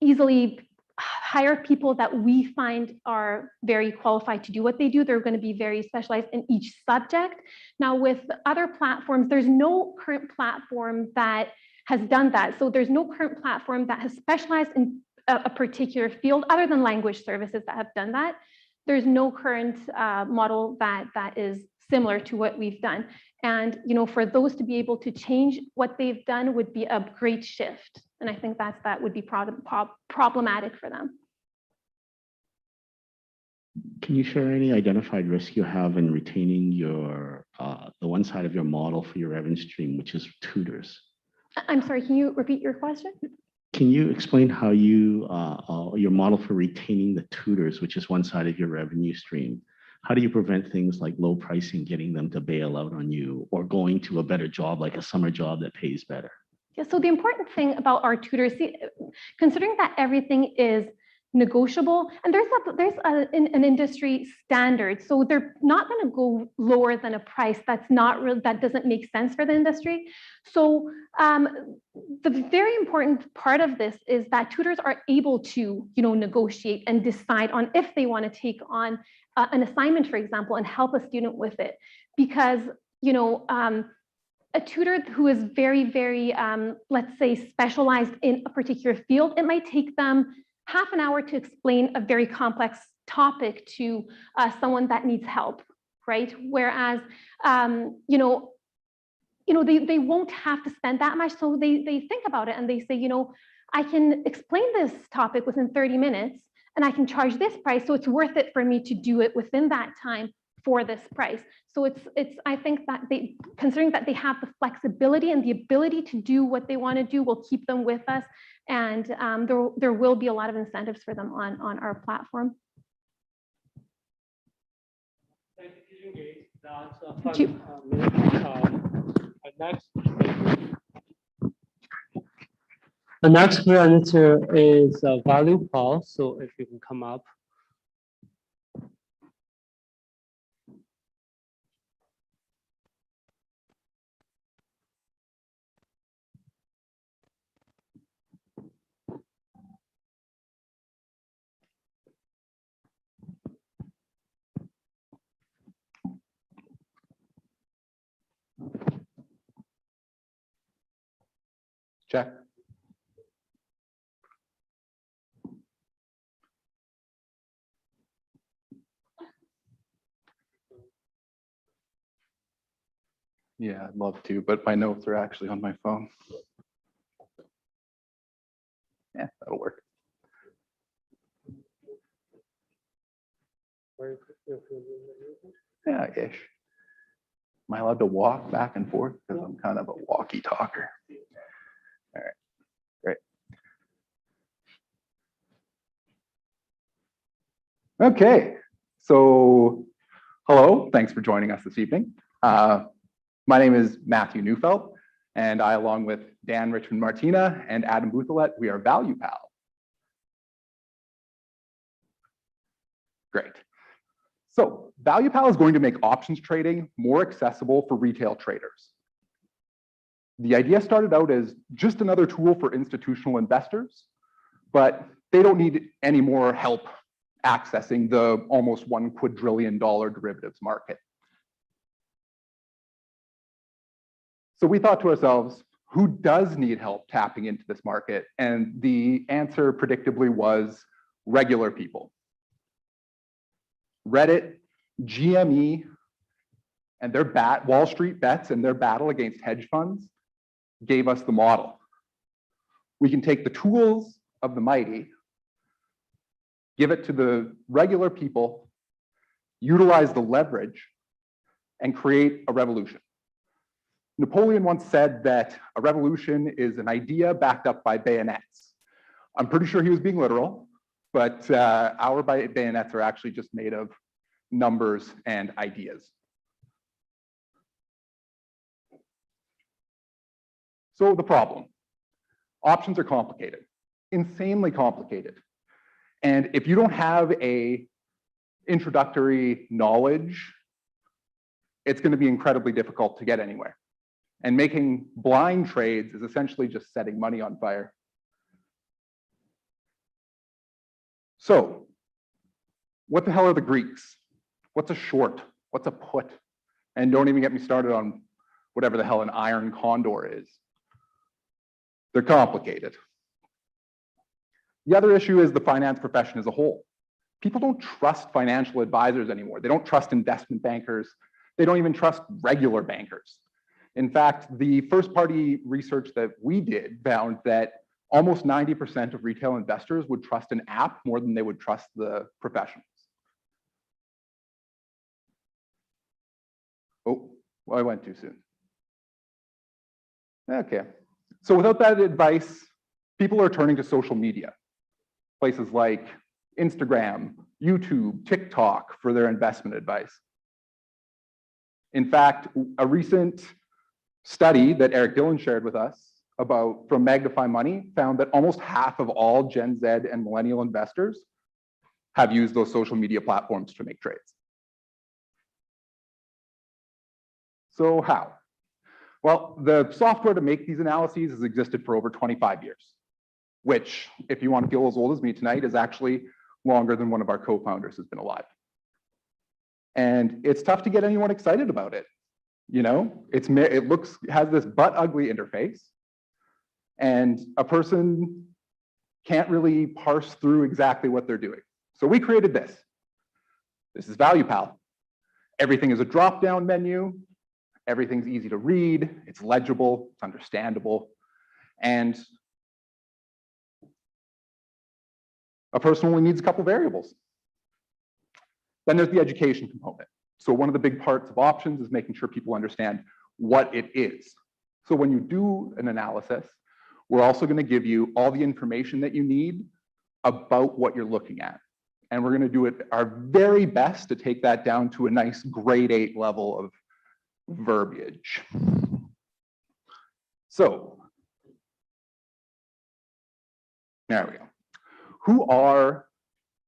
easily hire people that we find are very qualified to do what they do. They're going to be very specialized in each subject. Now, with other platforms, there's no current platform that has done that. So there's no current platform that has specialized in a particular field other than language services that have done that. There's no current model that is similar to what we've done. And, you know, for those to be able to change what they've done would be a great shift. And I think that would be problematic for them.
Can you share any identified risk you have in retaining your the one side of your model for your revenue stream, which is tutors?
I'm sorry, can you repeat your question?
Can you explain how you your model for retaining the tutors, which is one side of your revenue stream? How do you prevent things like low pricing, getting them to bail out on you, or going to a better job like a summer job that pays better?
Yeah, so the important thing about our tutors, see, considering that everything is negotiable, and there's an industry standard, so they're not going to go lower than a price that's not real, that doesn't make sense for the industry. So the very important part of this is that tutors are able to, you know, negotiate and decide on if they want to take on an assignment, for example, and help a student with it, because, you know, a tutor who is very, very, let's say, specialized in a particular field, it might take them half an hour to explain a very complex topic to someone that needs help, right? Whereas, you know, they won't have to spend that much. So they think about it and they say, you know, I can explain this topic within 30 minutes and I can charge this price. So it's worth it for me to do it within that time for this price. So I think that considering that they have the flexibility and the ability to do what they want to do, will keep them with us. And there will be a lot of incentives for them on our platform.
Thank you, Gage. That's a fun the next presenter is Value Paul. So if you can come up.
Check. Yeah, I'd love to, but my notes are actually on my phone. Yeah, that'll work. Yeah, ish. Am I allowed to walk back and forth? Because I'm kind of a walkie talker. All right, great. Okay, so hello, thanks for joining us this evening. My name is Matthew Neufeld, and I, along with Dan Richmond Martina and Adam Bouthalet, we are Value Pal. Great. So Value Pal is going to make options trading more accessible for retail traders. The idea started out as just another tool for institutional investors, but they don't need any more help accessing the almost $1 quadrillion derivatives market. So we thought to ourselves, who does need help tapping into this market? And the answer predictably was regular people. Reddit, GME, and their Wall Street bets and their battle against hedge funds gave us the model. We can take the tools of the mighty, give it to the regular people, utilize the leverage, and create a revolution. Napoleon once said that a revolution is an idea backed up by bayonets. I'm pretty sure he was being literal, but our bayonets are actually just made of numbers and ideas. So the problem, options are complicated, insanely complicated. And if you don't have a introductory knowledge, it's going to be incredibly difficult to get anywhere. And making blind trades is essentially just setting money on fire. So what the hell are the Greeks? What's a short? What's a put? And don't even get me started on whatever the hell an iron condor is. They're complicated. The other issue is the finance profession as a whole. People don't trust financial advisors anymore. They don't trust investment bankers. They don't even trust regular bankers. In fact, the first party research that we did found that almost 90% of retail investors would trust an app more than they would trust the professionals. Oh, well, I went too soon. Okay. So without that advice, people are turning to social media, places like Instagram, YouTube, TikTok for their investment advice. In fact, a recent study that Eric Dillon shared with us from Magnify Money found that almost half of all Gen Z and millennial investors have used those social media platforms to make trades. So how? Well, the software to make these analyses has existed for over 25 years, which, if you want to feel as old as me tonight, is actually longer than one of our co-founders has been alive. And it's tough to get anyone excited about it. You know, it has this butt ugly interface, and a person can't really parse through exactly what they're doing. So we created this. This is ValuePal. Everything is a drop-down menu. Everything's easy to read. It's legible. It's understandable. And a person only needs a couple variables. Then there's the education component. So one of the big parts of options is making sure people understand what it is. So when you do an analysis, we're also going to give you all the information that you need about what you're looking at. And we're going to do our very best to take that down to a nice grade 8 level of verbiage. So there we go. Who are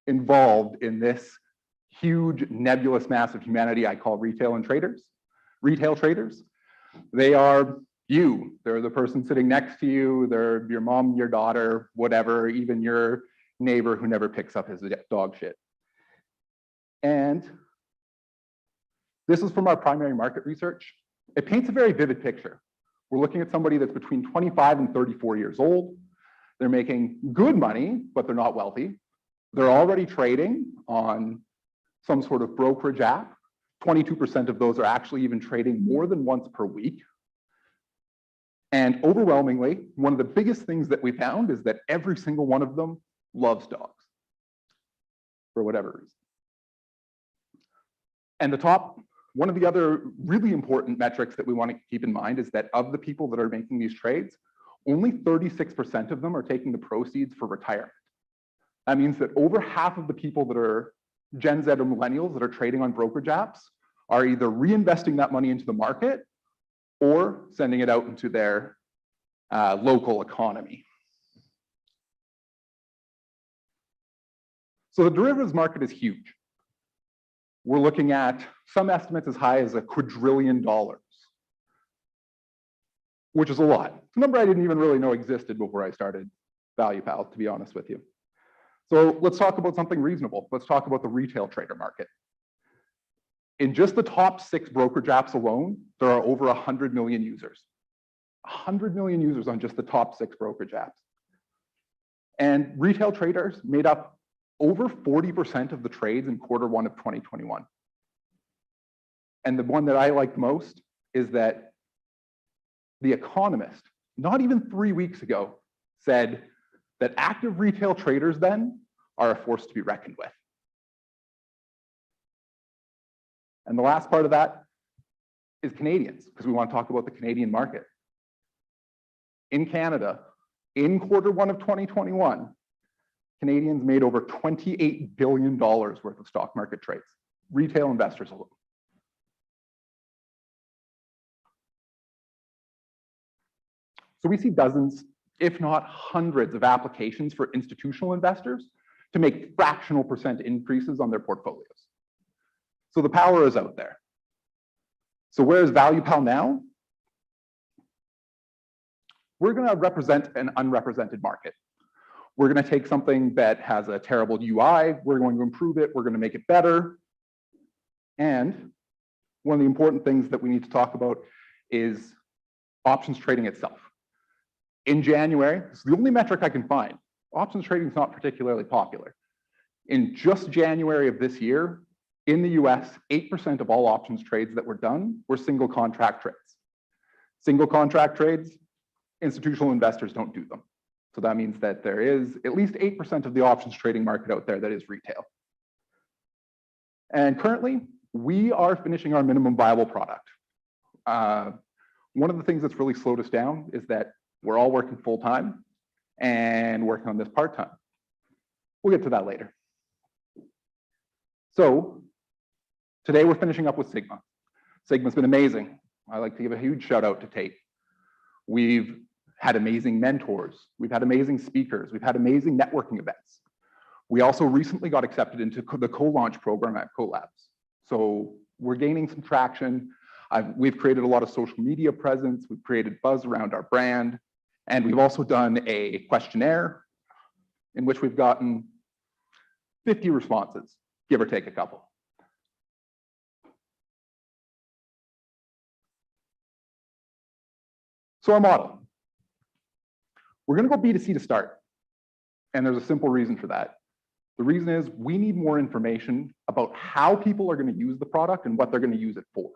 involved in this huge nebulous mass of humanity I call retail traders? They are you. They're the person sitting next to you. They're your mom, your daughter, whatever, even your neighbor who never picks up his dog shit. And this is from our primary market research. It paints a very vivid picture. We're looking at somebody that's between 25 and 34 years old. They're making good money, but they're not wealthy. They're already trading on some sort of brokerage app. 22% of those are actually even trading more than once per week. And overwhelmingly, one of the biggest things that we found is that every single one of them loves dogs for whatever reason. And one of the other really important metrics that we want to keep in mind is that of the people that are making these trades, only 36% of them are taking the proceeds for retirement. That means that over half of the people that are Gen Z or millennials that are trading on brokerage apps are either reinvesting that money into the market or sending it out into their local economy. So the derivatives market is huge. We're looking at some estimates as high as $1 quadrillion, which is a lot. It's a number I didn't even really know existed before I started ValuePal, to be honest with you. So let's talk about something reasonable. Let's talk about the retail trader market. In just the top 6 brokerage apps alone, there are over 100 million users. 100 million users on just the top 6 brokerage apps. And retail traders made up over 40% of the trades in Q1 of 2021. And the one that I liked most is that The Economist, not even 3 weeks ago, said that active retail traders then are a force to be reckoned with. And the last part of that is Canadians, because we want to talk about the Canadian market. In Canada, in Q1 of 2021, Canadians made over $28 billion worth of stock market trades, retail investors alone. So we see dozens, if not hundreds of applications for institutional investors to make fractional percent increases on their portfolios. So the power is out there. So where is ValuePal now? We're going to represent an unrepresented market. We're going to take something that has a terrible UI, we're going to improve it, we're going to make it better. And one of the important things that we need to talk about is options trading itself. In January, this is the only metric I can find, options trading is not particularly popular. In just January of this year, in the US, 8% of all options trades that were done were single contract trades. Single contract trades, institutional investors don't do them. So that means that there is at least 8% of the options trading market out there that is retail. And currently, we are finishing our minimum viable product. One of the things that's really slowed us down is that we're all working full-time and working on this part-time. We'll get to that later. So today we're finishing up with Sigma. Sigma's been amazing. I like to give a huge shout out to Tate. We've had amazing mentors. We've had amazing speakers. We've had amazing networking events. We also recently got accepted into the co-launch program at CoLabs. So we're gaining some traction. We've created a lot of social media presence. We've created buzz around our brand. And we've also done a questionnaire in which we've gotten 50 responses, give or take a couple. So our model. We're going to go B2C to start. And there's a simple reason for that. The reason is we need more information about how people are going to use the product and what they're going to use it for.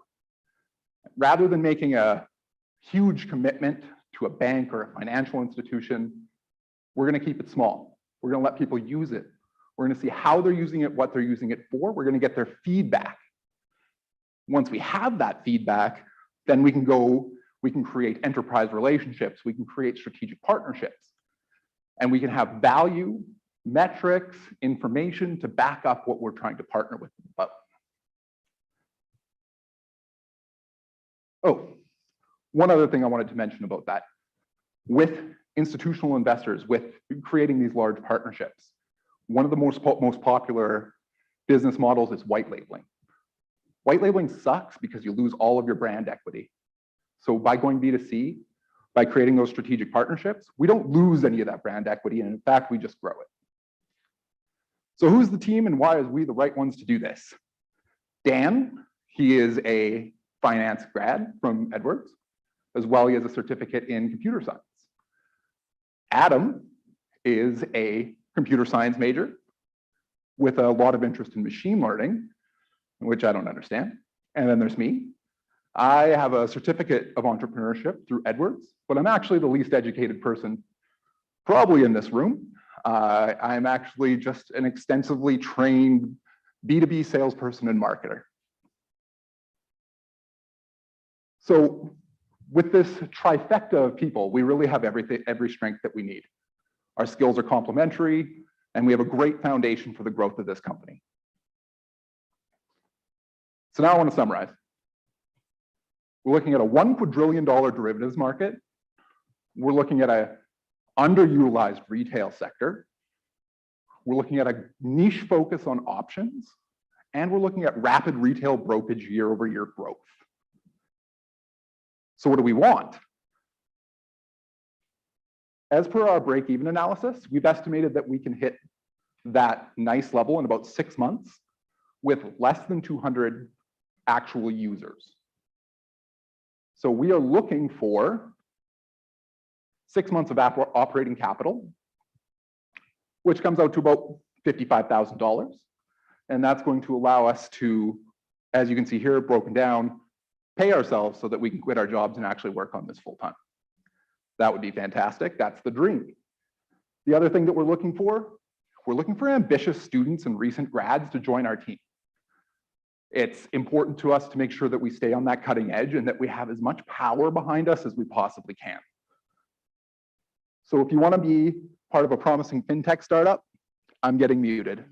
Rather than making a huge commitment to a bank or a financial institution, we're going to keep it small. We're going to let people use it. We're going to see how they're using it, what they're using it for. We're going to get their feedback. Once we have that feedback, then we can create enterprise relationships. We can create strategic partnerships. And we can have value, metrics, information to back up what we're trying to partner with them about. Oh, one other thing I wanted to mention about that. With institutional investors, with creating these large partnerships, one of the most popular business models is white labeling. White labeling sucks because you lose all of your brand equity. So by going B2C, by creating those strategic partnerships, we don't lose any of that brand equity, and in fact, we just grow it. So who's the team and why is we the right ones to do this? Dan, he is a finance grad from Edwards, as well he has a certificate in computer science. Adam is a computer science major with a lot of interest in machine learning, which I don't understand. And then there's me. I have a certificate of entrepreneurship through Edwards, but I'm actually the least educated person probably in this room. I'm actually just an extensively trained B2B salesperson and marketer. So with this trifecta of people, we really have every strength that we need. Our skills are complementary, and we have a great foundation for the growth of this company. So now I want to summarize. We're looking at a $1 quadrillion derivatives market. We're looking at an underutilized retail sector. We're looking at a niche focus on options, and we're looking at rapid retail brokerage year-over-year growth. So what do we want? As per our break-even analysis, we've estimated that we can hit that nice level in about 6 months with less than 200 actual users. So we are looking for 6 months of operating capital, which comes out to about $55,000. And that's going to allow us to, as you can see here, broken down, pay ourselves so that we can quit our jobs and actually work on this full time. That would be fantastic. That's the dream. The other thing that we're looking for ambitious students and recent grads to join our team. It's important to us to make sure that we stay on that cutting edge and that we have as much power behind us as we possibly can. So if you want to be part of a promising fintech startup, I'm getting muted.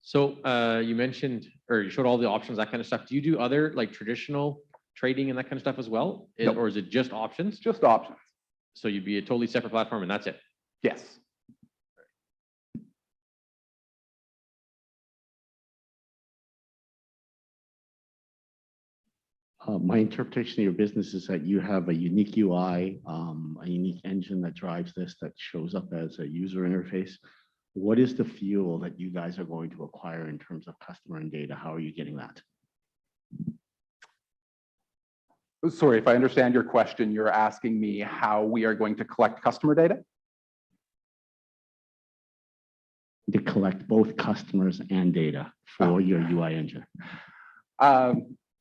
So you mentioned, or you showed all the options, that kind of stuff. Do you do other like traditional trading and that kind of stuff as well?
No.
Or is it just options?
Just options.
So you'd be a totally separate platform and that's it?
Yes.
My interpretation of your business is that you have a unique UI, a unique engine that drives this, that shows up as a user interface. What is the fuel that you guys are going to acquire in terms of customer and data? How are you getting that?
Sorry, if I understand your question, you're asking me how we are going to collect customer data?
To collect both customers and data for your UI engine.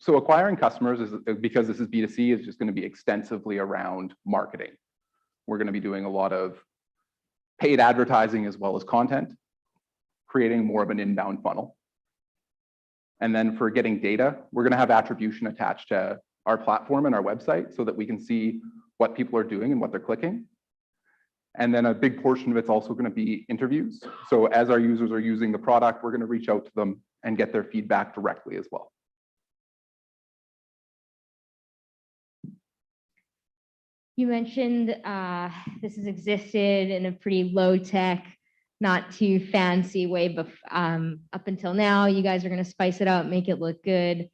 So acquiring customers is, because this is B2C, is just going to be extensively around marketing. We're going to be doing a lot of paid advertising as well as content, creating more of an inbound funnel. And then for getting data, we're going to have attribution attached to our platform and our website so that we can see what people are doing and what they're clicking. And then a big portion of it's also going to be interviews. So as our users are using the product, we're going to reach out to them and get their feedback directly as well.
You mentioned this has existed in a pretty low tech, not too fancy way, but up until now, you guys are going to spice it up, make it look good.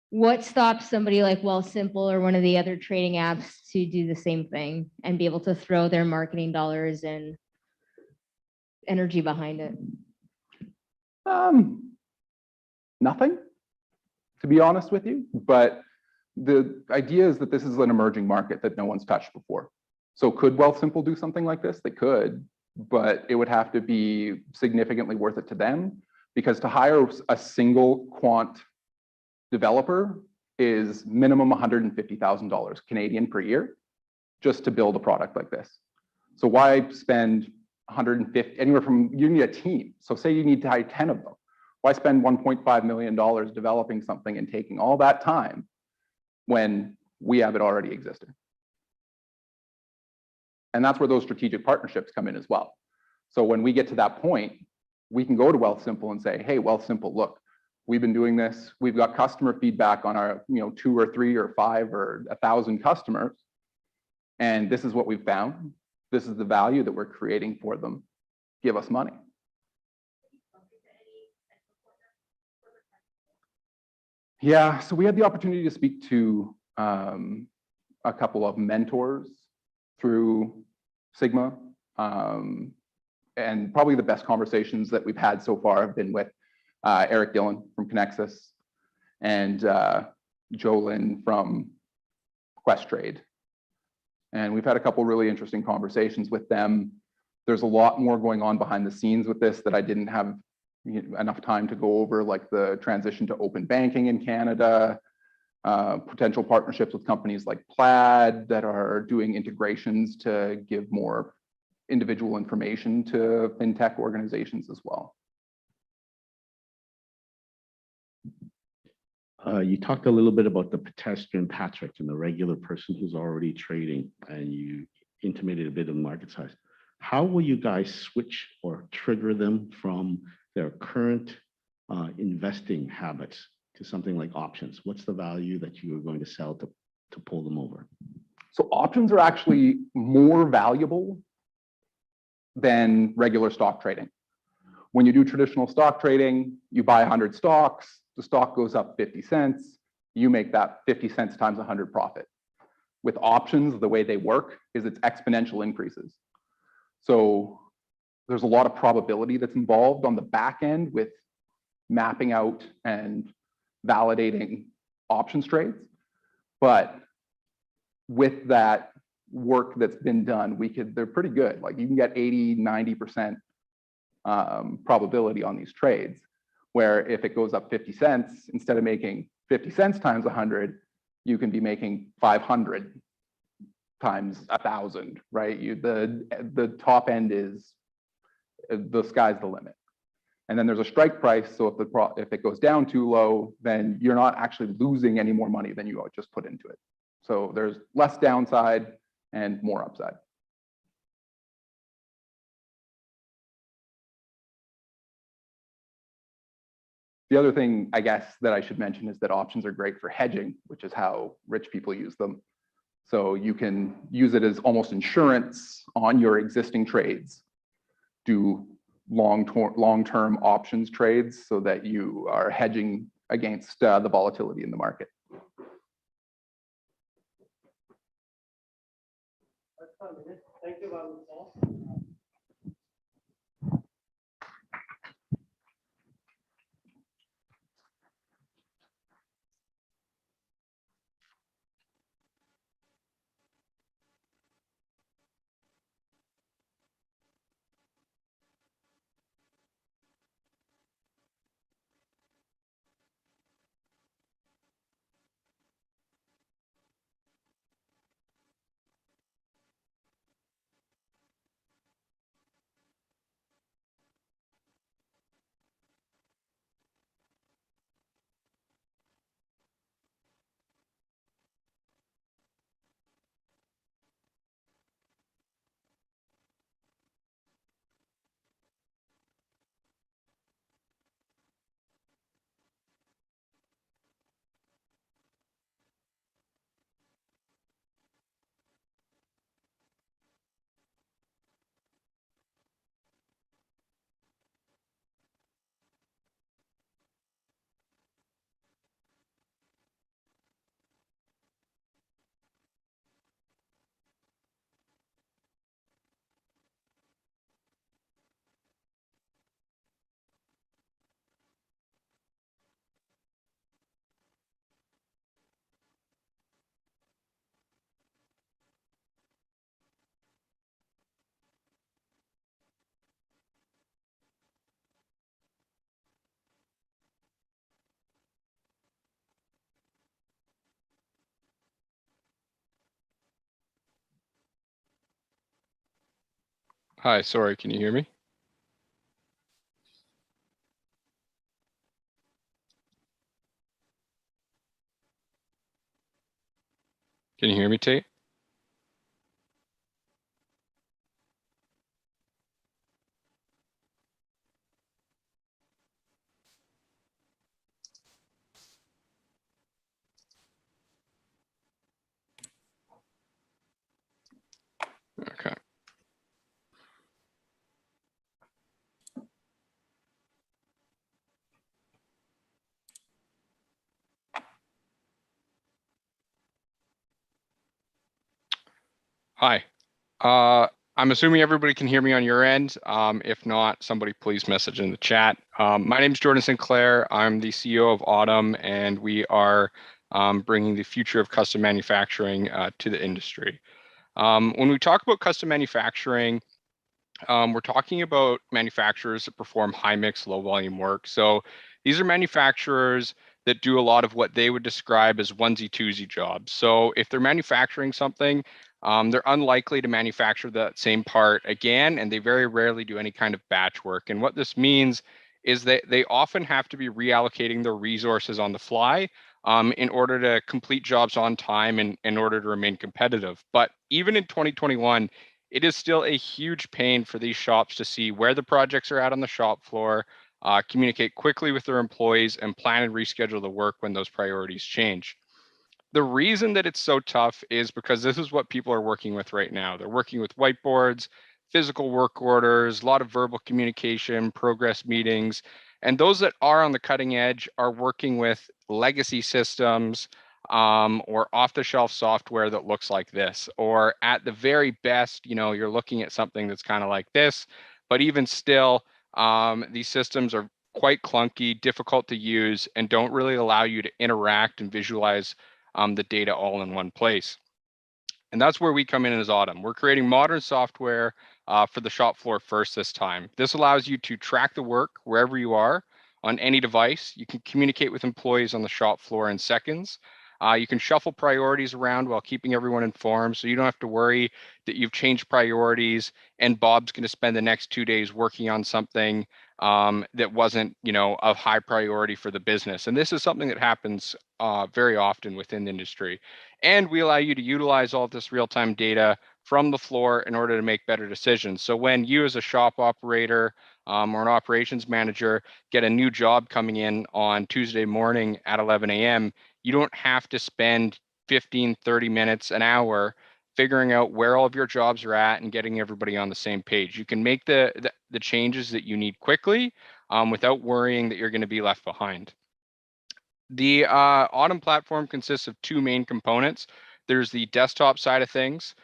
What stops somebody like Wealthsimple or one of the other trading apps to do the same thing and be able to throw their marketing dollars and energy behind it?
Nothing, to be honest with you, but the idea is that this is an emerging market that no one's touched before. So could Wealthsimple do something like this? They could, but it would have to be significantly worth it to them, because to hire a single quant developer is minimum $150,000 Canadian per year just to build a product like this. So why spend 150, anywhere from, you need a team. So say you need to hire 10 of them. Why spend $1.5 million developing something and taking all that time when we have it already existing? And that's where those strategic partnerships come in as well. So when we get to that point, we can go to Wealthsimple and say, hey, Wealthsimple, look, we've been doing this. We've got customer feedback on our 2 or 3 or 5 or 1,000 customers. And this is what we've found. This is the value that we're creating for them. Give us money. Yeah, so we had the opportunity to speak to a couple of mentors through Sigma. And probably the best conversations that we've had so far have been with Eric Dillon from Connexus and Jolyn from Questrade. And we've had a couple really interesting conversations with them. There's a lot more going on behind the scenes with this that I didn't have enough time to go over, like the transition to open banking in Canada, potential partnerships with companies like Plaid that are doing integrations to give more individual information to fintech organizations as well.
You talked a little bit about the pedestrian Patrick and the regular person who's already trading, and you intimated a bit of the market size. How will you guys switch or trigger them from their current investing habits to something like options? What's the value that you are going to sell to pull them over?
So options are actually more valuable than regular stock trading. When you do traditional stock trading, you buy 100 stocks, the stock goes up 50 cents, you make that 50 cents times 100 profit. With options, the way they work is it's exponential increases. So there's a lot of probability that's involved on the back end with mapping out and validating options trades. But with that work that's been done, they're pretty good. Like you can get 80, 90% probability on these trades, where if it goes up 50 cents, instead of making 50 cents times 100, you can be making 500 times 1,000, right? The top end is, the sky's the limit. And then there's a strike price. So if it goes down too low, then you're not actually losing any more money than you just put into it. So there's less downside and more upside. The other thing, I guess, that I should mention is that options are great for hedging, which is how rich people use them. So you can use it as almost insurance on your existing trades. Do long-term options trades so that you are hedging against the volatility in the market.
Thank you, Paul.
Hi, sorry, can you hear me? Can you hear me, Tate? Okay. Hi. I'm assuming everybody can hear me on your end. If not, somebody please message in the chat. My name is Jordan Sinclair. I'm the CEO of Autumn, and we are bringing the future of custom manufacturing to the industry. When we talk about custom manufacturing, we're talking about manufacturers that perform high mix, low volume work. So these are manufacturers that do a lot of what they would describe as onesie twosie jobs. So if they're manufacturing something, they're unlikely to manufacture that same part again, and they very rarely do any kind of batch work. And what this means is that they often have to be reallocating their resources on the fly in order to complete jobs on time and in order to remain competitive. But even in 2021, it is still a huge pain for these shops to see where the projects are at on the shop floor, communicate quickly with their employees, and plan and reschedule the work when those priorities change. The reason that it's so tough is because this is what people are working with right now. They're working with whiteboards, physical work orders, a lot of verbal communication, progress meetings, and those that are on the cutting edge are working with legacy systems or off-the-shelf software that looks like this. Or at the very best, you're looking at something that's kind of like this, but even still, these systems are quite clunky, difficult to use, and don't really allow you to interact and visualize the data all in one place. And that's where we come in as Autumn. We're creating modern software for the shop floor first this time. This allows you to track the work wherever you are on any device. You can communicate with employees on the shop floor in seconds. You can shuffle priorities around while keeping everyone informed, so you don't have to worry that you've changed priorities and Bob's going to spend the next 2 days working on something that wasn't, of high priority for the business. And this is something that happens very often within the industry. And we allow you to utilize all of this real-time data from the floor in order to make better decisions. So when you as a shop operator or an operations manager get a new job coming in on Tuesday morning at 11 a.m., you don't have to spend 15, 30 minutes, an hour figuring out where all of your jobs are at and getting everybody on the same page. You can make the changes that you need quickly without worrying that you're going to be left behind. The Autumn platform consists of two main components. There's the desktop side of things,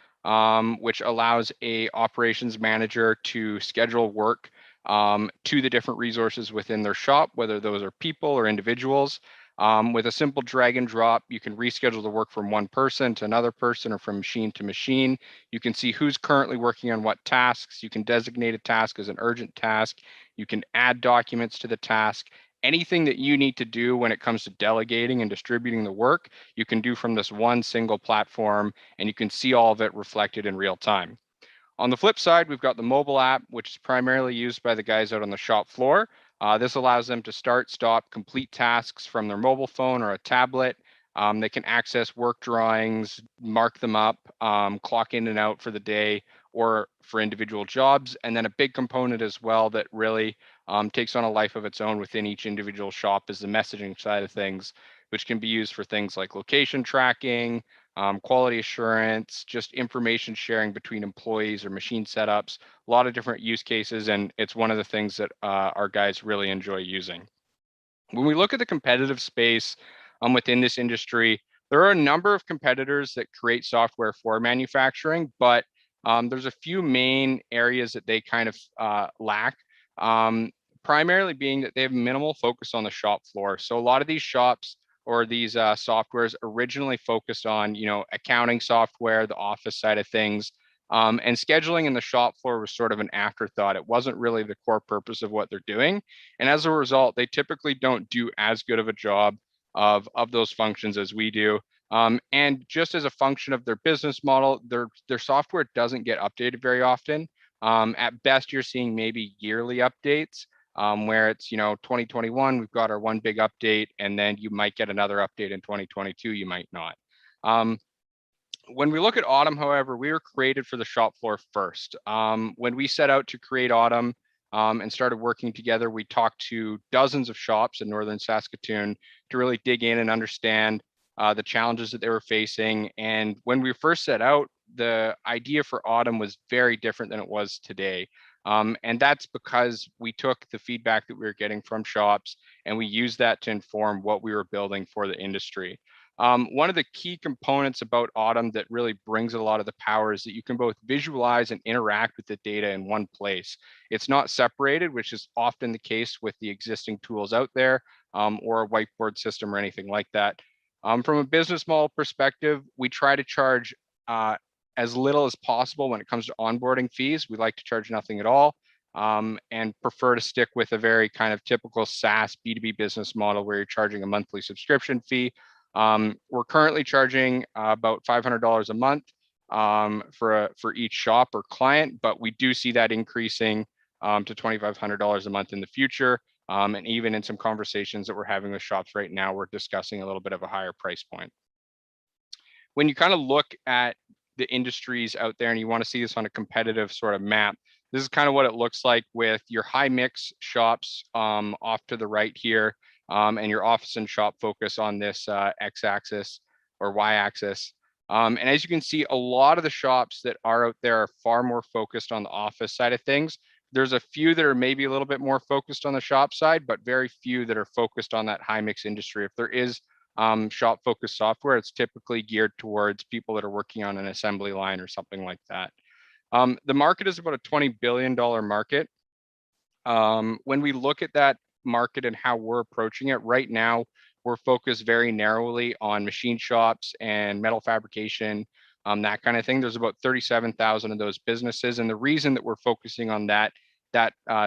which allows a operations manager to schedule work to the different resources within their shop, whether those are people or individuals. With a simple drag and drop, you can reschedule the work from one person to another person or from machine to machine. You can see who's currently working on what tasks. You can designate a task as an urgent task. You can add documents to the task. Anything that you need to do when it comes to delegating and distributing the work, you can do from this one single platform, and you can see all of it reflected in real time. On the flip side, we've got the mobile app, which is primarily used by the guys out on the shop floor. This allows them to start, stop, complete tasks from their mobile phone or a tablet. They can access work drawings, mark them up, clock in and out for the day or for individual jobs. And then a big component as well that really takes on a life of its own within each individual shop is the messaging side of things, which can be used for things like location tracking, quality assurance, just information sharing between employees or machine setups, a lot of different use cases, and it's one of the things that our guys really enjoy using. When we look at the competitive space within this industry, there are a number of competitors that create software for manufacturing, but there's a few main areas that they kind of lack, primarily being that they have minimal focus on the shop floor. So a lot of these shops or these softwares originally focused on, accounting software, the office side of things, and scheduling in the shop floor was sort of an afterthought. It wasn't really the core purpose of what they're doing. And as a result, they typically don't do as good of a job of those functions as we do. And just as a function of their business model, their software doesn't get updated very often. At best, you're seeing maybe yearly updates. Where it's, 2021, we've got our one big update, and then you might get another update in 2022, you might not. When we look at Autumn, however, we were created for the shop floor first. When we set out to create Autumn and started working together, we talked to dozens of shops in Northern Saskatoon to really dig in and understand the challenges that they were facing. And when we first set out, the idea for Autumn was very different than it was today. And that's because we took the feedback that we were getting from shops and we used that to inform what we were building for the industry. One of the key components about Autumn that really brings a lot of the power is that you can both visualize and interact with the data in one place. It's not separated, which is often the case with the existing tools out there or a whiteboard system or anything like that. From a business model perspective, we try to charge as little as possible when it comes to onboarding fees. We like to charge nothing at all and prefer to stick with a very kind of typical SaaS B2B business model where you're charging a monthly subscription fee. We're currently charging about $500 a month for each shop or client, but we do see that increasing to $2,500 a month in the future. And even in some conversations that we're having with shops right now, we're discussing a little bit of a higher price point. When you kind of look at the industries out there and you want to see this on a competitive sort of map, this is kind of what it looks like with your high mix shops off to the right here and your office and shop focus on this x-axis or y-axis. And as you can see, a lot of the shops that are out there are far more focused on the office side of things. There's a few that are maybe a little bit more focused on the shop side, but very few that are focused on that high mix industry. If there is shop focused software, it's typically geared towards people that are working on an assembly line or something like that. The market is about a $20 billion market. When we look at that market and how we're approaching it right now, we're focused very narrowly on machine shops and metal fabrication that kind of thing. There's about 37,000 of those businesses. And the reason that we're focusing on that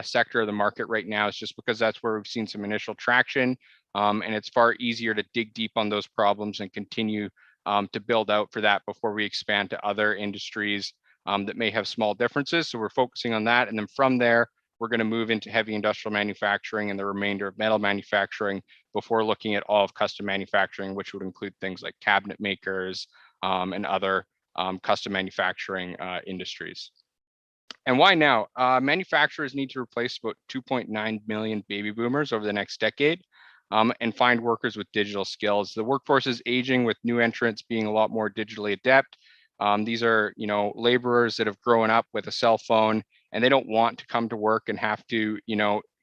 sector of the market right now is just because that's where we've seen some initial traction. And it's far easier to dig deep on those problems and continue to build out for that before we expand to other industries that may have small differences. So we're focusing on that. And then from there, we're going to move into heavy industrial manufacturing and the remainder of metal manufacturing before looking at all of custom manufacturing, which would include things like cabinet makers and other custom manufacturing industries. And why now? Manufacturers need to replace about 2.9 million baby boomers over the next decade and find workers with digital skills. The workforce is aging with new entrants being a lot more digitally adept. These are, laborers that have grown up with a cell phone and they don't want to come to work and have to,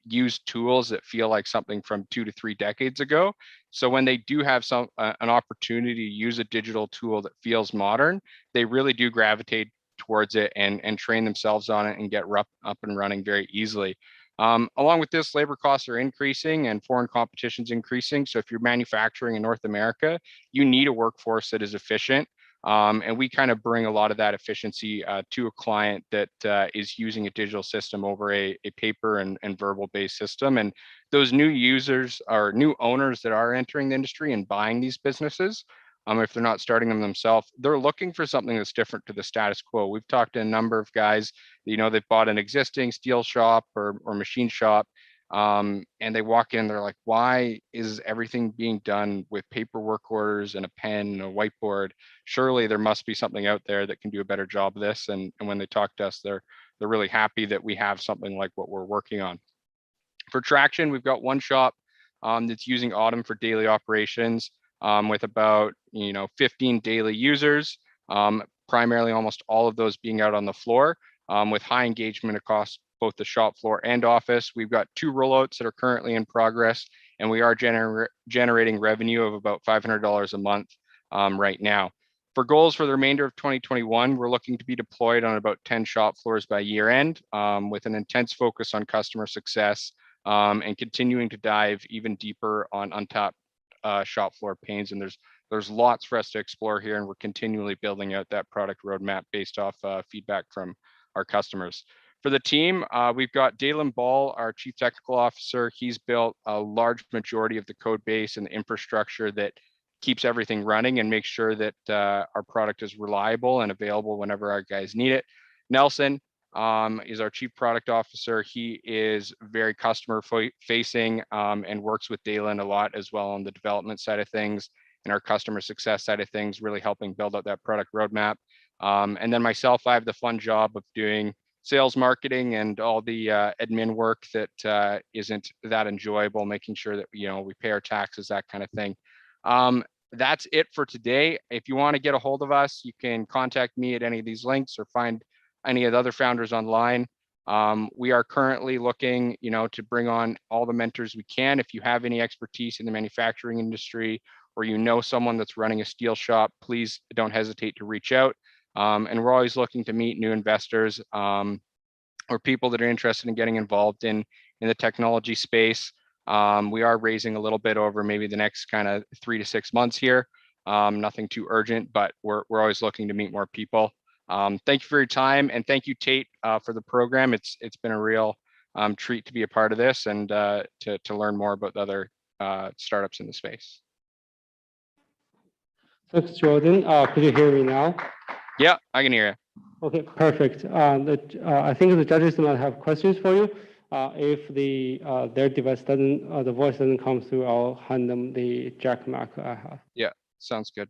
use tools that feel like something from 2 to 3 decades ago. So when they do have an opportunity to use a digital tool that feels modern, they really do gravitate towards it and train themselves on it and get up and running very easily. Along with this, labor costs are increasing and foreign competition is increasing. So if you're manufacturing in North America, you need a workforce that is efficient. And we kind of bring a lot of that efficiency to a client that is using a digital system over a paper and verbal based system. And those new users or new owners that are entering the industry and buying these businesses, if they're not starting them themselves, they're looking for something that's different to the status quo. We've talked to a number of guys, they've bought an existing steel shop or machine shop, and they walk in, they're like, why is everything being done with paperwork orders and a pen and a whiteboard? Surely there must be something out there that can do a better job of this. And when they talk to us, they're really happy that we have something like what we're working on. For traction, we've got one shop that's using Autumn for daily operations with about 15 daily users, primarily almost all of those being out on the floor with high engagement across both the shop floor and office. We've got 2 rollouts that are currently in progress, and we are generating revenue of about $500 a month right now. For goals for the remainder of 2021, we're looking to be deployed on about 10 shop floors by year end with an intense focus on customer success and continuing to dive even deeper on untapped shop floor pains. And there's lots for us to explore here, and we're continually building out that product roadmap based off feedback from our customers. For the team, we've got Dalen Ball, our Chief Technical Officer. He's built a large majority of the code base and the infrastructure that keeps everything running and makes sure that our product is reliable and available whenever our guys need it. Nelson is our Chief Product Officer. He is very customer facing and works with Dalen a lot as well on the development side of things and our customer success side of things, really helping build out that product roadmap. And then myself, I have the fun job of doing sales, marketing, and all the admin work that isn't that enjoyable, making sure that we pay our taxes, that kind of thing. That's it for today. If you want to get a hold of us, you can contact me at any of these links or find any of the other founders online. We are currently looking, to bring on all the mentors we can. If you have any expertise in the manufacturing industry or someone that's running a steel shop, please don't hesitate to reach out. And we're always looking to meet new investors or people that are interested in getting involved in the technology space. We are raising a little bit over maybe the next kind of 3 to 6 months here. Nothing too urgent, but we're always looking to meet more people. Thank you for your time, and thank you, Tate, for the program. It's been a real treat to be a part of this and to learn more about the other startups in the space.
Thanks, Jordan. Could you hear me now?
Yeah, I can hear you.
Okay, perfect. I think the judges might have questions for you. If their device the voice doesn't come through, I'll hand them the jack mic I have.
Yeah, sounds good.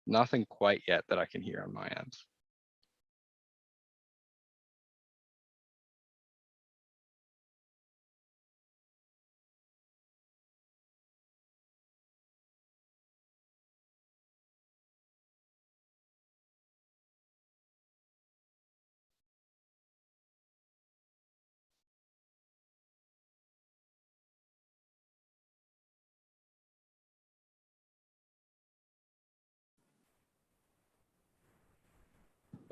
Nothing quite yet that I can hear on my end.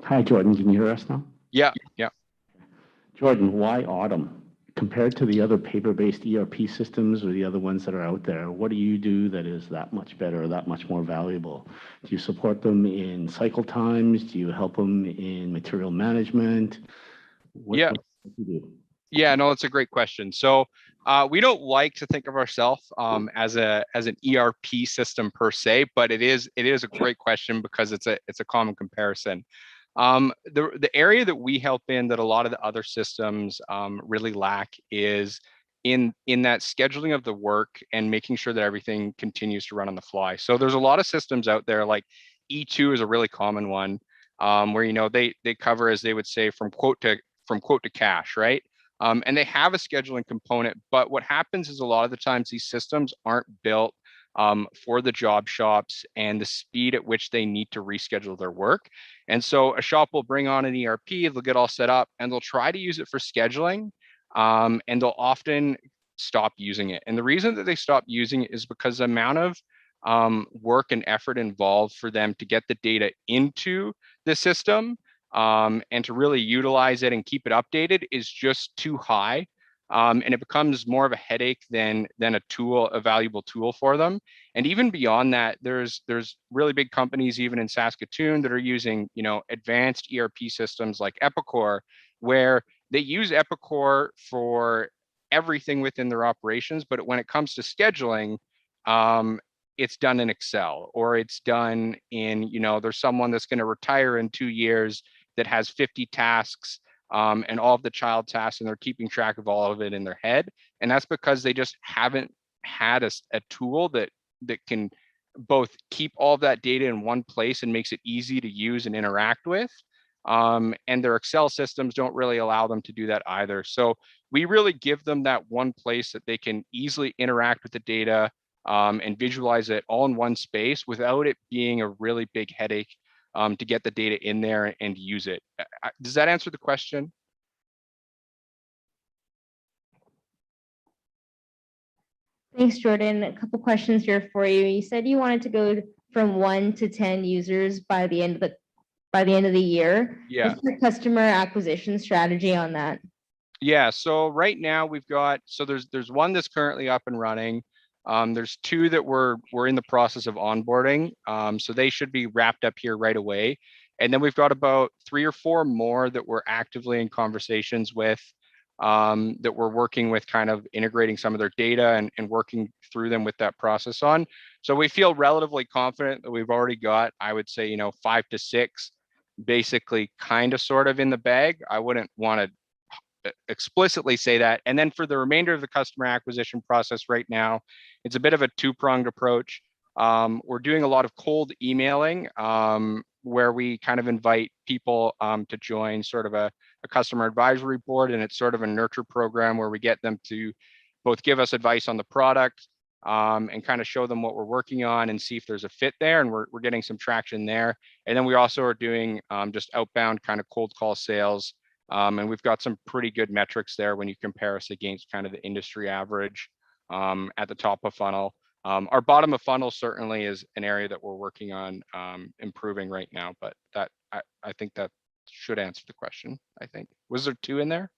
Hi, Jordan. Can you hear us now?
Yeah, yeah.
Jordan, why Autumn? Compared to the other paper-based ERP systems or the other ones that are out there, what do you do that is that much better or that much more valuable? Do you support them in cycle times? Do you help them in material management?
Yeah.
What do you do?
Yeah, no, it's a great question. So we don't like to think of ourselves as an ERP system per se, but it is a great question because it's a common comparison. The area that we help in that a lot of the other systems really lack is in that scheduling of the work and making sure that everything continues to run on the fly. So there's a lot of systems out there, like E2 is a really common one, where they cover, as they would say, from quote to cash, right? And they have a scheduling component, but what happens is a lot of the times these systems aren't built for the job shops and the speed at which they need to reschedule their work. And so a shop will bring on an ERP, they'll get all set up, and they'll try to use it for scheduling, and they'll often stop using it. And the reason that they stop using it is because the amount of work and effort involved for them to get the data into the system and to really utilize it and keep it updated is just too high. And it becomes more of a headache than a valuable tool for them. And even beyond that, there's really big companies even in Saskatoon that are using advanced ERP systems like Epicor, where they use Epicor for everything within their operations, but when it comes to scheduling, it's done in Excel, or it's done in, there's someone that's going to retire in 2 years that has 50 tasks and all of the child tasks, and they're keeping track of all of it in their head. And that's because they just haven't had a tool that can both keep all of that data in one place and makes it easy to use and interact with. And their Excel systems don't really allow them to do that either. So we really give them that one place that they can easily interact with the data and visualize it all in one space without it being a really big headache to get the data in there and use it. Does that answer the question?
Thanks, Jordan. A couple questions here for you. You said you wanted to go from 1 to 10 users by the end of the year.
Yeah.
What's your customer acquisition strategy on that?
Yeah. So right now we've got, there's one that's currently up and running. There's 2 that we're in the process of onboarding. So they should be wrapped up here right away. And then we've got about 3 or 4 more that we're actively in conversations with, that we're working with, kind of integrating some of their data and working through them with that process on. So we feel relatively confident that we've already got, I would say, 5 to 6 basically kind of sort of in the bag. I wouldn't want to explicitly say that. And then for the remainder of the customer acquisition process right now, it's a bit of a 2-pronged approach. We're doing a lot of cold emailing, where we kind of invite people to join sort of a customer advisory board, and it's sort of a nurture program where we get them to both give us advice on the product and kind of show them what we're working on and see if there's a fit there, and we're getting some traction there. And then we also are doing just outbound kind of cold call sales. And we've got some pretty good metrics there when you compare us against kind of the industry average at the top of funnel. Our bottom of funnel certainly is an area that we're working on improving right now, but that I think that should answer the question, I think. Was there 2 in there?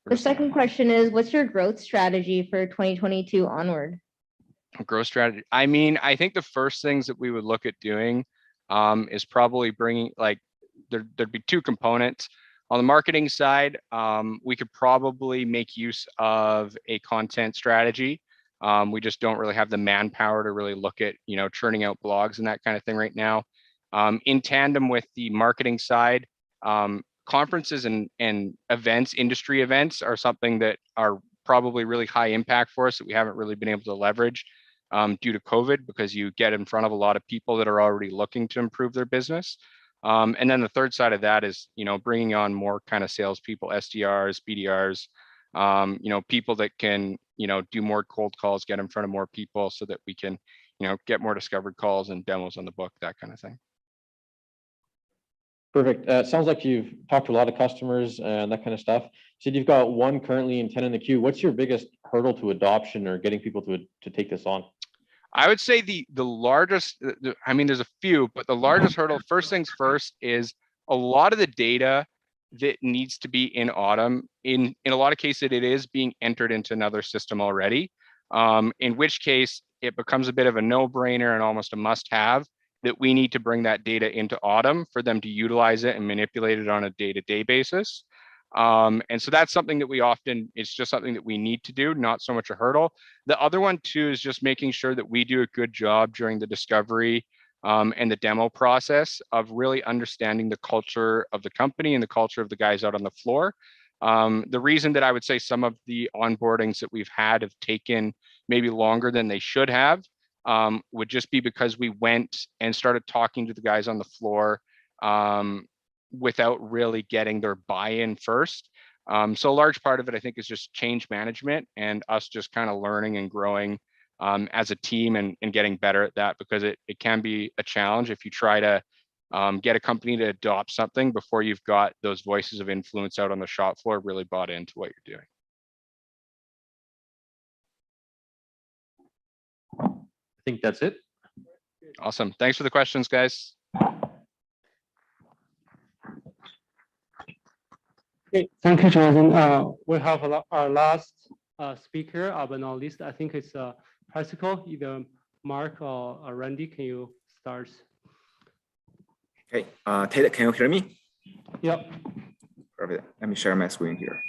The second question is, what's your growth strategy for 2022 onward?
Growth strategy. I mean, I think the first things that we would look at doing is probably bringing, like, there'd be 2 components. On the marketing side, we could probably make use of a content strategy. We just don't really have the manpower to really look at, churning out blogs and that kind of thing right now. In tandem with the marketing side, conferences and events, industry events, are something that are probably really high impact for us that we haven't really been able to leverage due to COVID, because you get in front of a lot of people that are already looking to improve their business. And then the third side of that is, bringing on more kind of salespeople, SDRs, BDRs, people that can, do more cold calls, get in front of more people so that we can, get more discovered calls and demos on the book, that kind of thing.
Perfect. It sounds like you've talked to a lot of customers and that kind of stuff. So you've got 1 currently and 10 in the queue. What's your biggest hurdle to adoption or getting people to take this on?
I would say the largest, I mean, there's a few, but the largest hurdle, first things first, is a lot of the data that needs to be in Autumn. In a lot of cases, it is being entered into another system already, in which case it becomes a bit of a no-brainer and almost a must-have that we need to bring that data into Autumn for them to utilize it and manipulate it on a day-to-day basis. And so that's something that we often, it's just something that we need to do, not so much a hurdle. The other one too is just making sure that we do a good job during the discovery and the demo process of really understanding the culture of the company and the culture of the guys out on the floor. The reason that I would say some of the onboardings that we've had have taken maybe longer than they should have would just be because we went and started talking to the guys on the floor without really getting their buy-in first. So a large part of it, I think, is just change management and us just kind of learning and growing as a team and getting better at that, because it can be a challenge if you try to get a company to adopt something before you've got those voices of influence out on the shop floor really bought into what you're doing.
I think that's it.
Awesome. Thanks for the questions, guys.
Okay, thank you, Jonathan. We have our last speaker, but not least, I think it's practical. Either Mark or Randy, can you start?
Okay, Ted, can you hear me?
Yep.
Perfect. Let me share my screen here.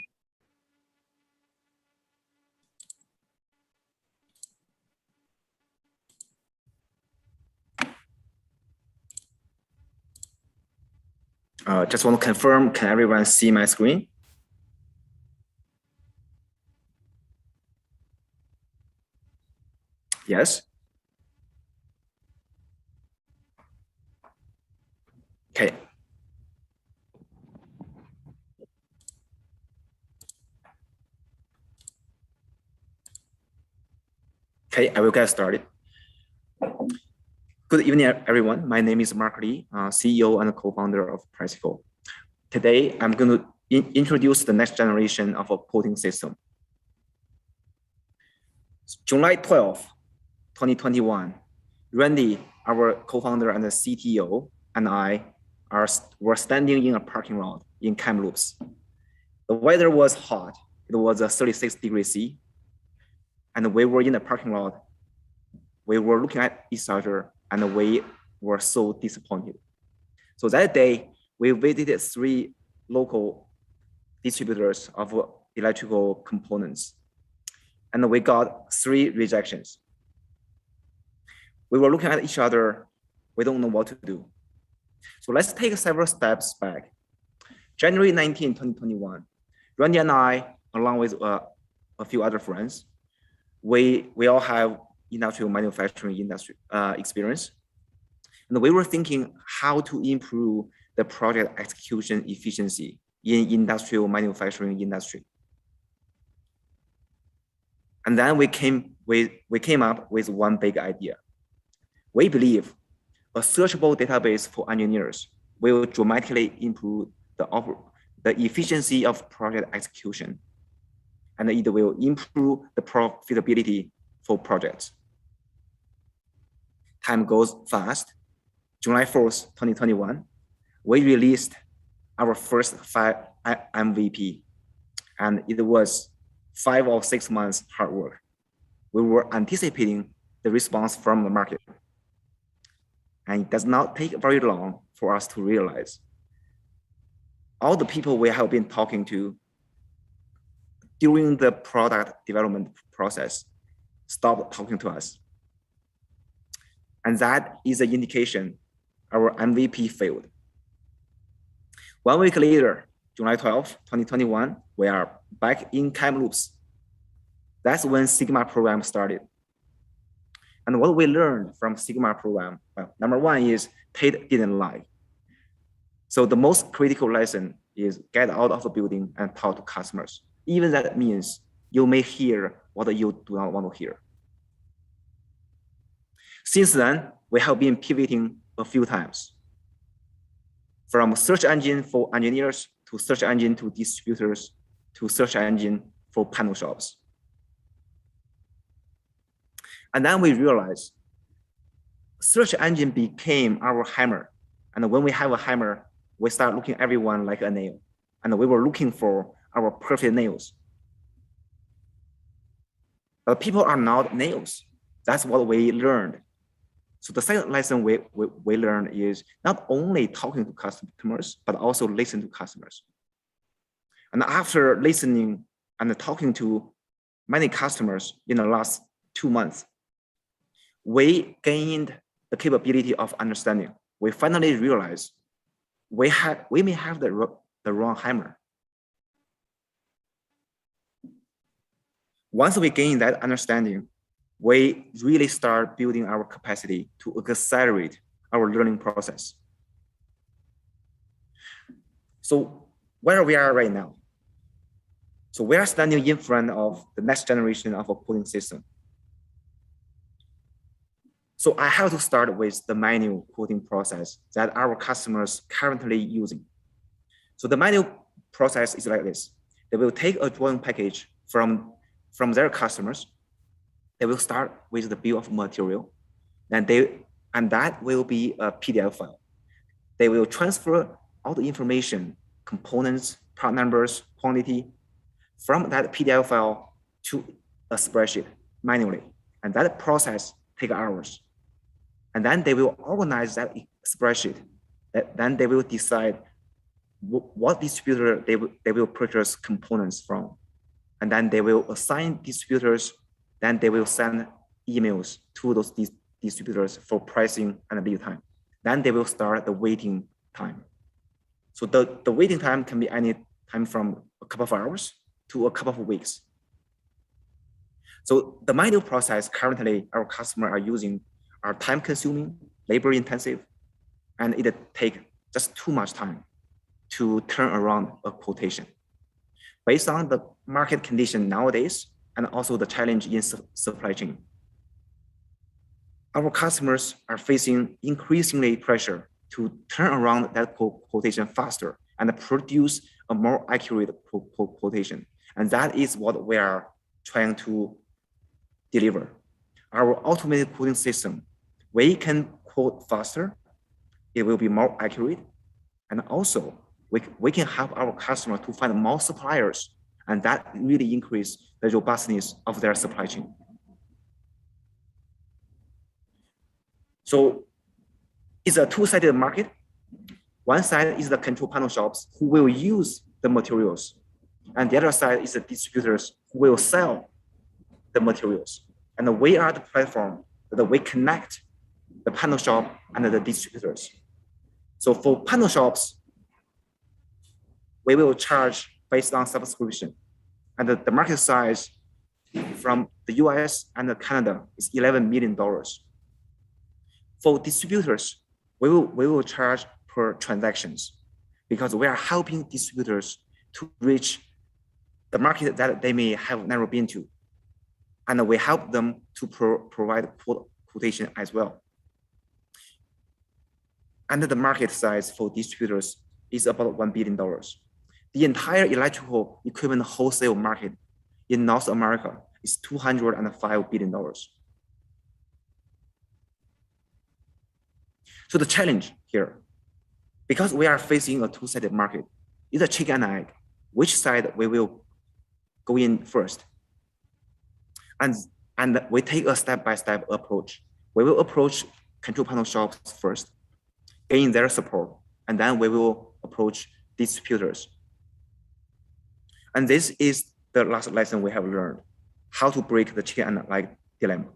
Just want to confirm, can everyone see my screen? Yes? Okay. Okay, I will get started. Good evening, everyone. My name is Mark Lee, CEO and co-founder of Addressable. Today, I'm going to introduce the next generation of a quoting system. July 12, 2021, Randy, our co-founder and the CTO, and I were standing in a parking lot in Kamloops. The weather was hot. It was 36 degrees C. And we were in the parking lot. We were looking at each other and we were so disappointed. So that day, we visited 3 local distributors of electrical components. And we got 3 rejections. We were looking at each other. We don't know what to do. So let's take several steps back. January 19, 2021, Randy and I, along with a few other friends, we all have industrial manufacturing industry experience. And we were thinking how to improve the project execution efficiency in industrial manufacturing industry. And then we came up with one big idea. We believe a searchable database for engineers will dramatically improve the efficiency of project execution, and it will improve the profitability for projects. Time goes fast. July 4th, 2021, we released our first MVP, and it was 5 or 6 months hard work. We were anticipating the response from the market. And it does not take very long for us to realize all the people we have been talking to during the product development process stopped talking to us. And that is an indication our MVP failed. 1 week later, July 12, 2021, we are back in Kamloops. That's when Sigma program started. And what we learned from Sigma program, well, number 1 is Tate didn't lie. So the most critical lesson is get out of the building and talk to customers. Even that means you may hear what you do not want to hear. Since then, we have been pivoting a few times. From search engine for engineers to search engine to distributors to search engine for panel shops. And then we realized search engine became our hammer. And when we have a hammer, we start looking at everyone like a nail. and we were looking for our perfect nails. But people are not nails. That's what we learned. So the second lesson we learned is not only talking to customers, but also listen to customers. And after listening and talking to many customers in the last 2 months, we gained the capability of understanding. We finally realized we may have the wrong hammer. Once we gain that understanding, we really start building our capacity to accelerate our learning process. So where we are right now. So we are standing in front of the next generation of a coding system. So I have to start with the manual coding process that our customers currently using. So the manual process is like this. They will take a drawing package from their customers. They will start with the bill of material, and that will be a PDF file. They will transfer all the information, components, part numbers, quantity, from that PDF file to a spreadsheet manually. And that process takes hours. And then they will organize that spreadsheet. Then they will decide what distributor they will purchase components from. And then they will assign distributors. Then they will send emails to those distributors for pricing and lead time. Then they will start the waiting time. So the waiting time can be any time from a couple of hours to a couple of weeks. So the manual process currently our customers are using are time consuming, labor intensive, and it takes just too much time to turn around a quotation. Based on the market condition nowadays, and also the challenge in supply chain, our customers are facing increasingly pressure to turn around that quotation faster and produce a more accurate quotation. And that is what we are trying to deliver. Our automated quoting system, we can quote faster, it will be more accurate, and also we can help our customer to find more suppliers, and that really increase the robustness of their supply chain. So it's a two-sided market. One side is the control panel shops who will use the materials, and the other side is the distributors who will sell the materials. And we are the platform that we connect the panel shop and the distributors. So for panel shops, we will charge based on subscription. And the market size from the US and Canada is $11 million. For distributors, we will charge per transactions because we are helping distributors to reach the market that they may have never been to. And we help them to provide quotation as well. And the market size for distributors is about $1 billion. The entire electrical equipment wholesale market in North America is $205 billion. So the challenge here, because we are facing a two-sided market, is a chicken and egg. Which side we will go in first? And we take a step-by-step approach. We will approach control panel shops first, gain their support, and then we will approach distributors. And this is the last lesson we have learned, how to break the chicken and egg dilemma.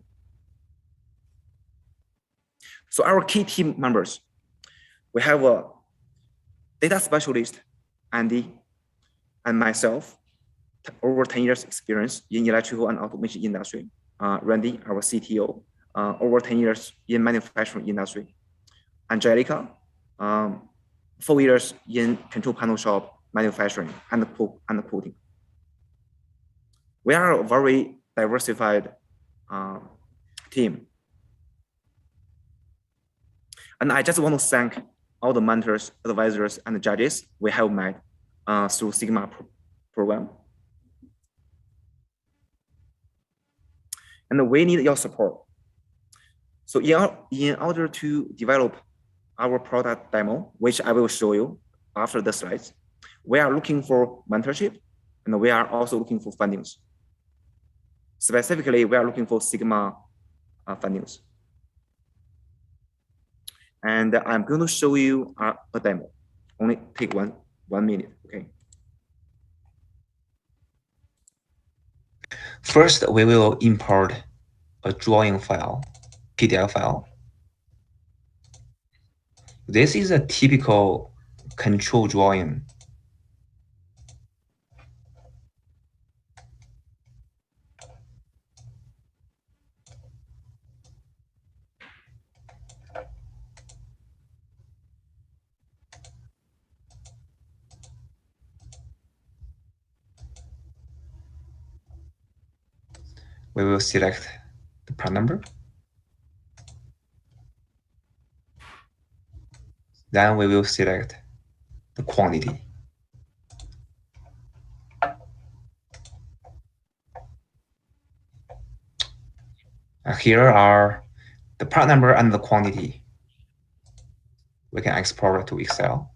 So our key team members, we have a data specialist, Andy, and myself, over 10 years experience in electrical and automation industry. Randy, our CTO, over 10 years in manufacturing industry. Angelica, 4 years in control panel shop manufacturing and quoting. We are a very diversified team. And I just want to thank all the mentors, advisors, and judges we have met through Sigma program. And we need your support. So in order to develop our product demo, which I will show you after the slides, We are looking for mentorship, and we are also looking for fundings. Specifically, we are looking for Sigma fundings. And I'm going to show you a demo. Only take one minute, okay? First, we will import a drawing file, PDF file. This is a typical control drawing. We will select the part number. Then we will select the quantity. Here are the part number and the quantity. We can export it to Excel.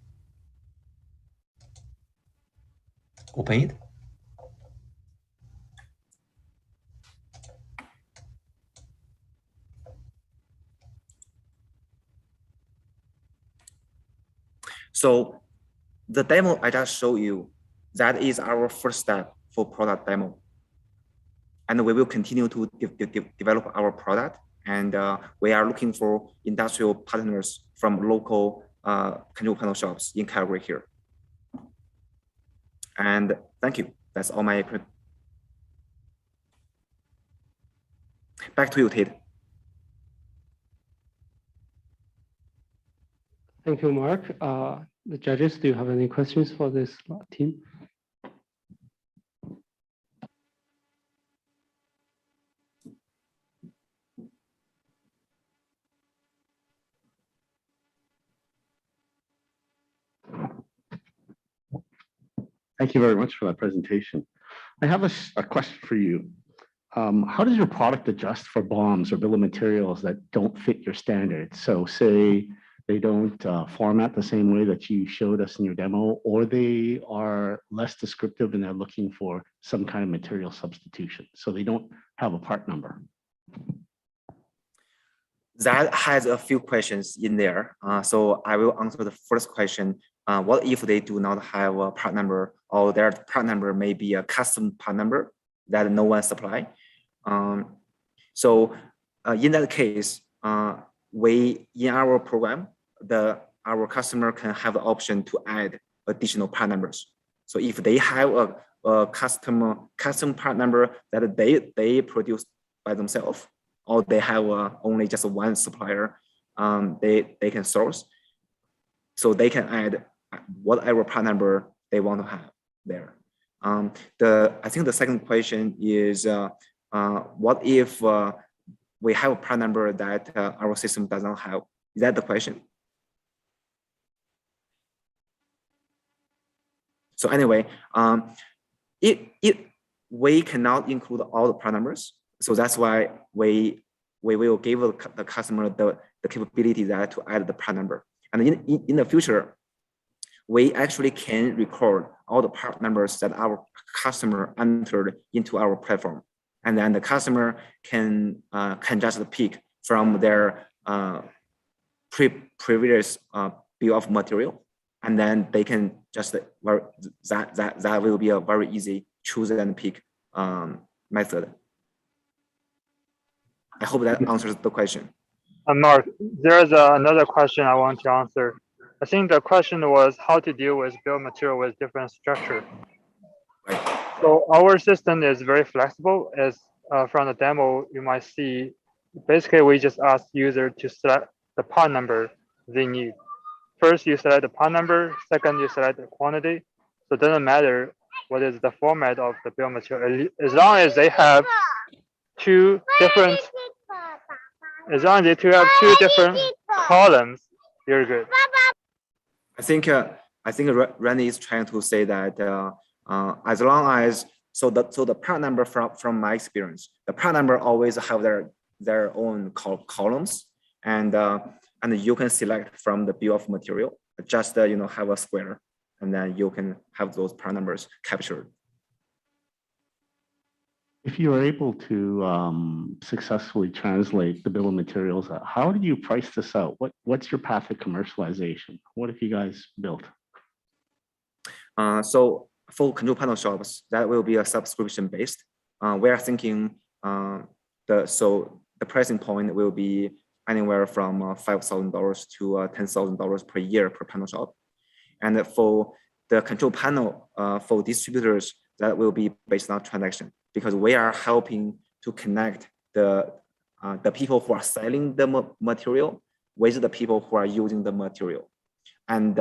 Open it. So the demo I just showed you, that is our first step for product demo. And we will continue to develop our product. And we are looking for industrial partners from local control panel shops in Calgary here. And thank you. That's all my. Back to you, Ted.
Thank you, Mark. The judges, do you have any questions for this team?
Thank you very much for that presentation. I have a question for you. How does your product adjust for BOMs or bill of materials that don't fit your standards? So say they don't format the same way that you showed us in your demo, or they are less descriptive and they're looking for some kind of material substitution. So they don't have a part number.
That has a few questions in there. So I will answer the first question. What if they do not have a part number, or their part number may be a custom part number that no one supply? So in that case, in our program, our customer can have the option to add additional part numbers. So if they have a custom part number that they produce by themselves, or they have only just one supplier, they can source. So they can add whatever part number they want to have there. I think the second question is, what if we have a part number that our system does not have? Is that the question? So anyway, we cannot include all the part numbers. So that's why we will give the customer the capability that to add the part number. And in the future, we actually can record all the part numbers that our customer entered into our platform. And then the customer can just pick from their previous bill of material. And then they can just, that will be a very easy choose and pick method. I hope that answers the question.
Mark, there's another question I want to answer. I think the question was how to deal with bill of material with different structure.
Right.
So our system is very flexible. As from the demo, you might see, basically we just ask user to select the part number they need. First, you select the part number. Second, you select the quantity. So it doesn't matter what is the format of the bill of material. As long as they have two different columns, you're good.
I think Randy is trying to say that as long as the part number from my experience, the part number always have their own columns, and you can select from the bill of material. Just have a square and then you can have those part numbers captured.
If you are able to successfully translate the bill of materials, how do you price this out? What's your path of commercialization? What have you guys built?
So for control panel shops, that will be a subscription based. We are thinking the pricing point will be anywhere from $5,000 to $10,000 per year per panel shop. And for the control panel for distributors, that will be based on transaction, because we are helping to connect the people who are selling the material with the people who are using the material. And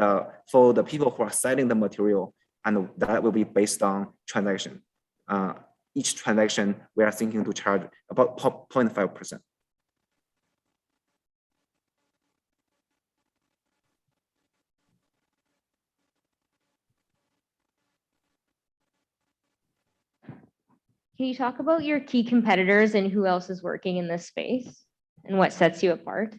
for the people who are selling the material, and that will be based on transaction. Each transaction, we are thinking to charge about 0.5%.
Can you talk about your key competitors and who else is working in this space and what sets you apart?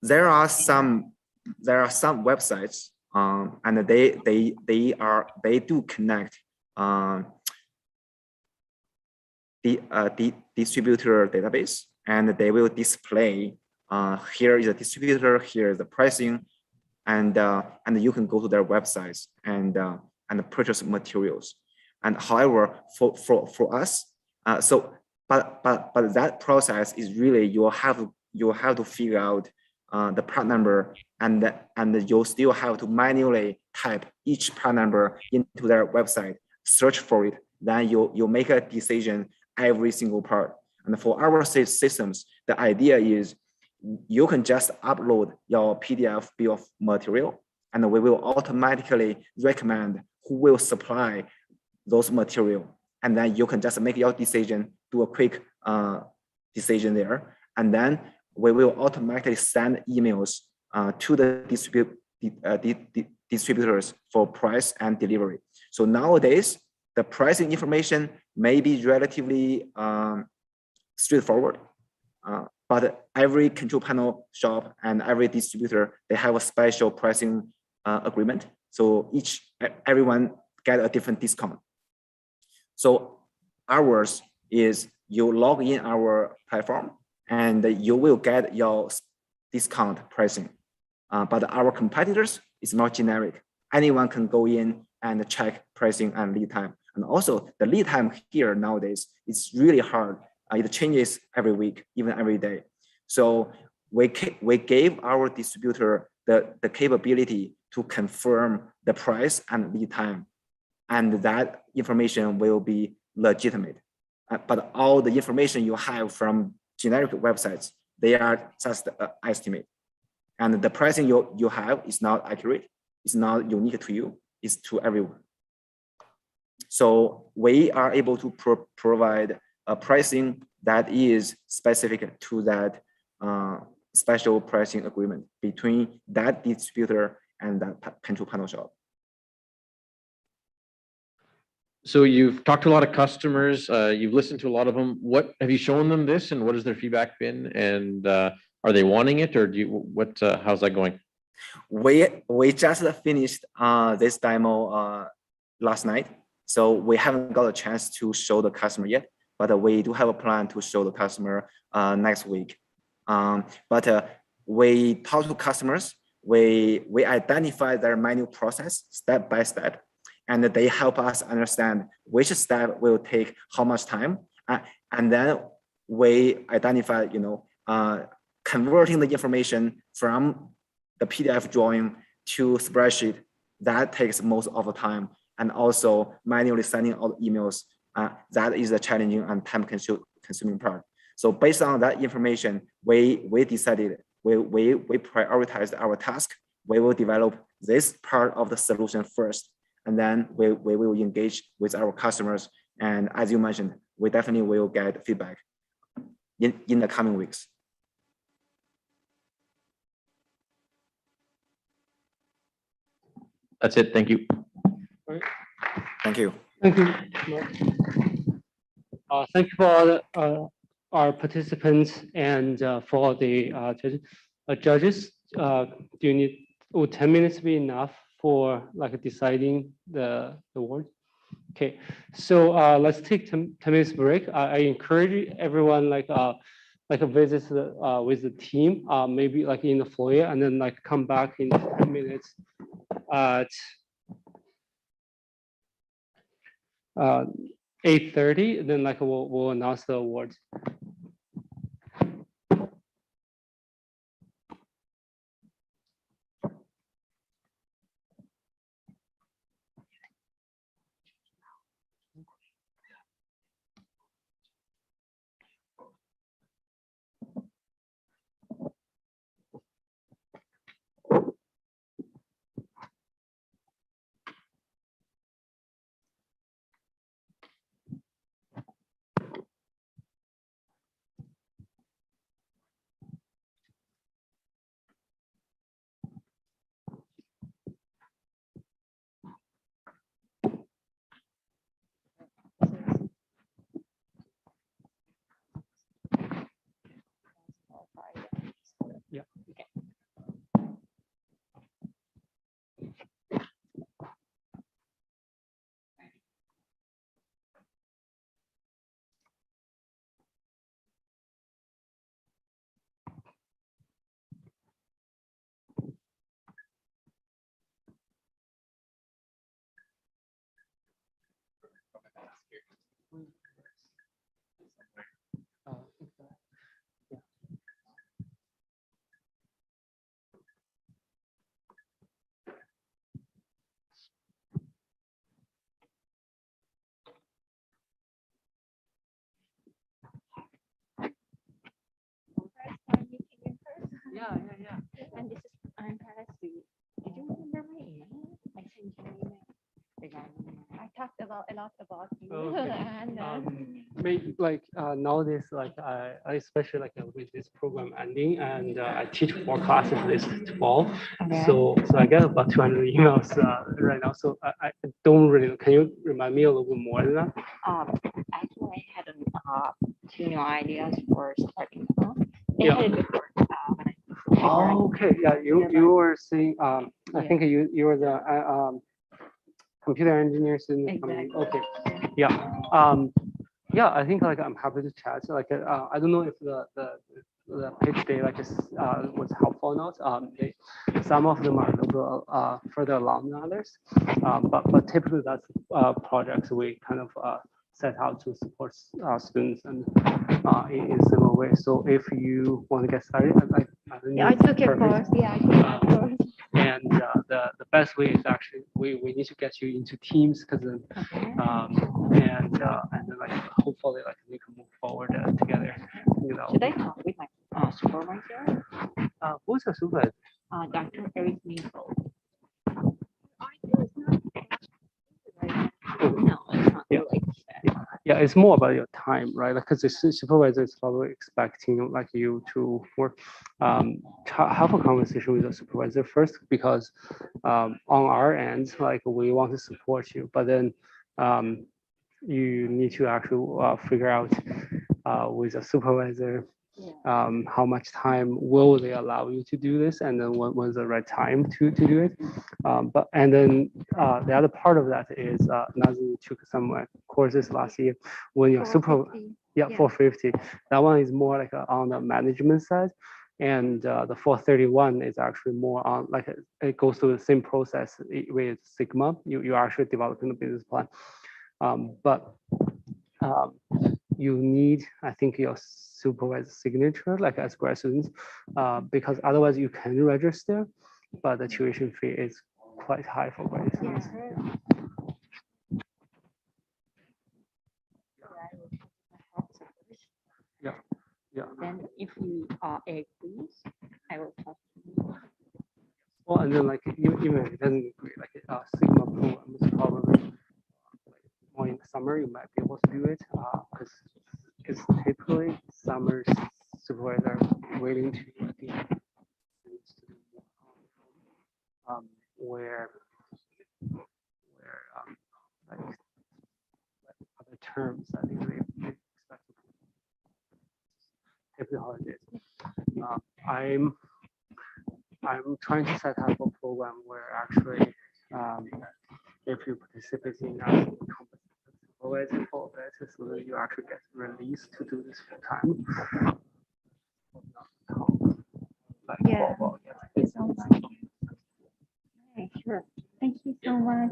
There are some websites, and they do connect the distributor database, and they will display here is a distributor, here is the pricing, and you can go to their websites and purchase materials. And however, for us, but that process is really you have to figure out the part number, and you'll still have to manually type each part number into their website, search for it, then you make a decision every single part. And for our systems, the idea is you can just upload your PDF bill of material, and we will automatically recommend who will supply those material. And then you can just make your decision, do a quick decision there. And then we will automatically send emails to the distributors for price and delivery. So nowadays, the pricing information may be relatively straightforward, but every control panel shop and every distributor, they have a special pricing agreement. So everyone get a different discount. So ours is you log in our platform and you will get your discount pricing. But our competitors is more generic. Anyone can go in and check pricing and lead time. And also the lead time here nowadays, it's really hard. It changes every week, even every day. So we gave our distributor the capability to confirm the price and lead time. And that information will be legitimate. But all the information you have from generic websites, they are just estimate. And the pricing you have is not accurate. It's not unique to you, it's to everyone. So we are able to provide a pricing that is specific to that special pricing agreement between that distributor and that control panel shop.
So you've talked to a lot of customers, you've listened to a lot of them. What have you shown them this, and what has their feedback been? And are they wanting it, or how's that going?
We just finished this demo last night, so we haven't got a chance to show the customer yet, but we do have a plan to show the customer next week. But we talk to customers, we identify their manual process step by step, and they help us understand which step will take how much time, and then we identify, converting the information from the PDF drawing to spreadsheet. That takes most of the time, and also manually sending out emails. That is the challenging and time-consuming part. So based on that information, we decided we prioritized our task. We will develop this part of the solution first, and then we will engage with our customers. And as you mentioned, we definitely will get feedback in the coming weeks.
That's it. Thank you.
Thank you.
Thank you. Thank you for our participants and for the judges. Do you need would 10 minutes be enough for like deciding the word? Okay, so let's take 10 minutes break. I encourage everyone like visit with the team, maybe like in the foyer, and then like come back in 10 minutes at 8:30. Then like we'll announce the awards. Yeah.
Yeah. And this is I'm Paris. Did you remember my email? I sent you an email regarding I talked about a lot about you.
Okay.
And
Maybe like nowadays, like I especially like with this program ending, and I teach 4 classes this fall.
Okay.
So I get about 200 emails right now. So I don't really. Can you remind me a little bit more than that?
actually I had 2 new ideas for starting. They
Yeah.
had it before when I
Oh, okay. Yeah, you were saying. I
Yeah.
think you were the computer engineers in.
Exactly.
Okay. Yeah. Yeah, I think like I'm happy to chat. Like I don't know if the pitch day like is was helpful or not. Some of them are a little further along than others. But typically that's projects we kind of set out to support students and in similar ways. So if you want to get started,
Yeah, I took your course. Yeah, I took that course.
And the best way is actually we need to get you into teams because then and then like hopefully like we can move forward together. You know.
Should I talk with my supervisor?
Who's the supervisor?
Dr. Eric Maple. No, it's not
Yeah.
like that.
Yeah, it's more about your time, right? Because the supervisor is probably expecting like you to work, have a conversation with the supervisor first, because on our end, like we want to support you, but then you need to actually figure out with a supervisor how much time will they allow you to do this, and then when's the right time to do it. And then the other part of that is Nazi took some courses last year when you're super. 450. That one is more like on the management side, and the 431 is actually more on like it goes through the same process with Sigma. You're actually developing the business plan, but you need, I think, your supervisor signature, like as grad students, because otherwise you can register, but the tuition fee is quite high for grad students. Yeah.
Then if you are agrees, I will talk to you.
Well, and then like even if it doesn't agree, like Sigma program is probably like more in the summer you might be able to do it, because typically summer supervisor are willing to I think students to do more where like other terms I think they expect typically holidays. I'm trying to set up a program where actually, if you participate in a supervisor for that, so that you actually get released to do this full time.
Yeah. Thank you so much. Okay, sure. Thank you so much.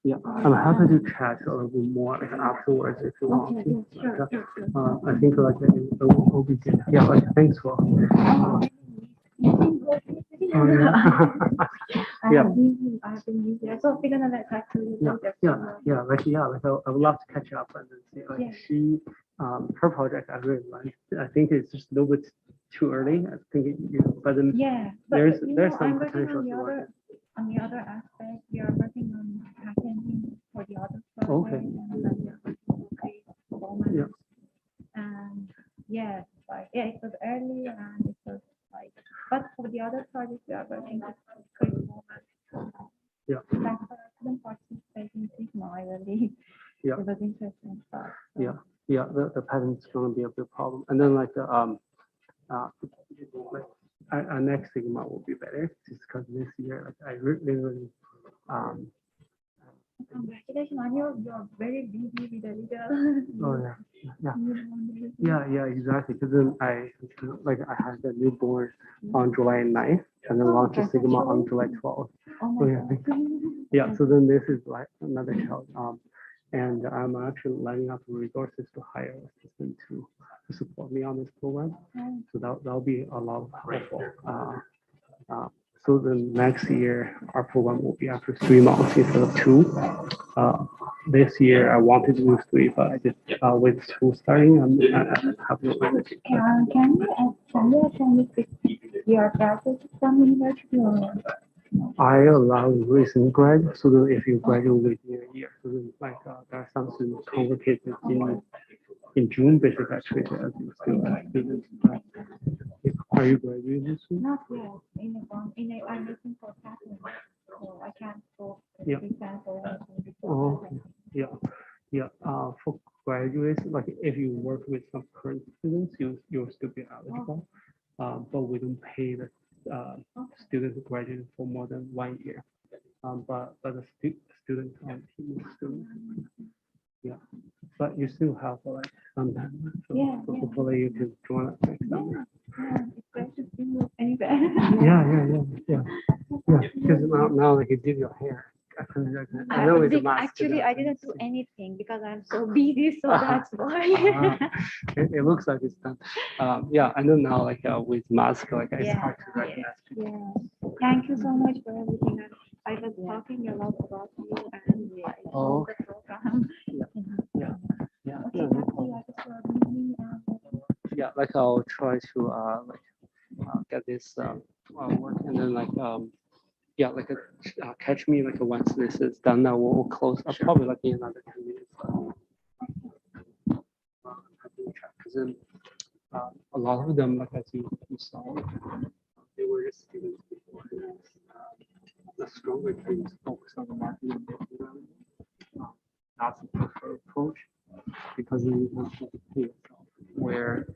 Yeah, I'm happy to chat a little bit more like, afterwards if you want
Okay,
to.
yeah, sure,
I think like it will be good. Yeah, like thanks for. Oh, yeah.
I've been using. So we're gonna let that to you.
Like I would love to catch up and then see like she, her project I really like. I think it's just a little bit too early. I think but then
But
there's
I'm
some
working
potential
on
to
the
work.
other, aspect. We are working on packaging for the other project.
Okay.
And then we are working on create performance. And like it was early and it was like, but for the other project we are working to create performance. That's why I couldn't participate in Sigma really.
Yeah.
It was interesting stuff.
Yeah, the pattern is going to be a big problem. And then like our next Sigma will be better just because this year like I really
Congratulations on you're very busy with the leader.
oh yeah exactly because then I had a newborn on July 9th and then launched a Sigma on July 12th.
Oh my God.
Yeah, so then this is like another child. And I'm actually lining up resources to hire an assistant to support me on this program. So that'll be a lot of helpful. So the next year, our program will be after 3 months instead of 2. This year, I wanted to do 3, but I just with 2 starting, I have no energy.
Can you attend with your graduate from university or?
I allow recent grad, so that if you graduate within a year, so then like there are some students convocated in June, basically actually as you students. Are you graduating soon?
Not yet. I'm looking for pattern, so I can't go.
Yeah. Oh, yeah. For graduates, like if you work with some current students, you'll still be eligible. But we don't pay the students who graduate for more than 1 year. But the student on team is still, but you still have like some time. So hopefully you can join us next summer.
It's great to see you anyway.
Yeah. Because now like you did your hair. I know it's a mask.
Actually, I didn't do anything because I'm so busy, so that's why.
It looks like it's done. I know now like with mask, like it's hard to recognize people.
Yeah. Thank you so much for everything. I was talking a lot about you and the program.
Yeah, like I'll try to get this work and then like catch me like once this is done, I will close up probably like in another 10 minutes. Because then a lot of them, like as you saw, they were just students before. The stronger teams focus on the marketing. That's the preferred approach because then you have to pay yourself. Where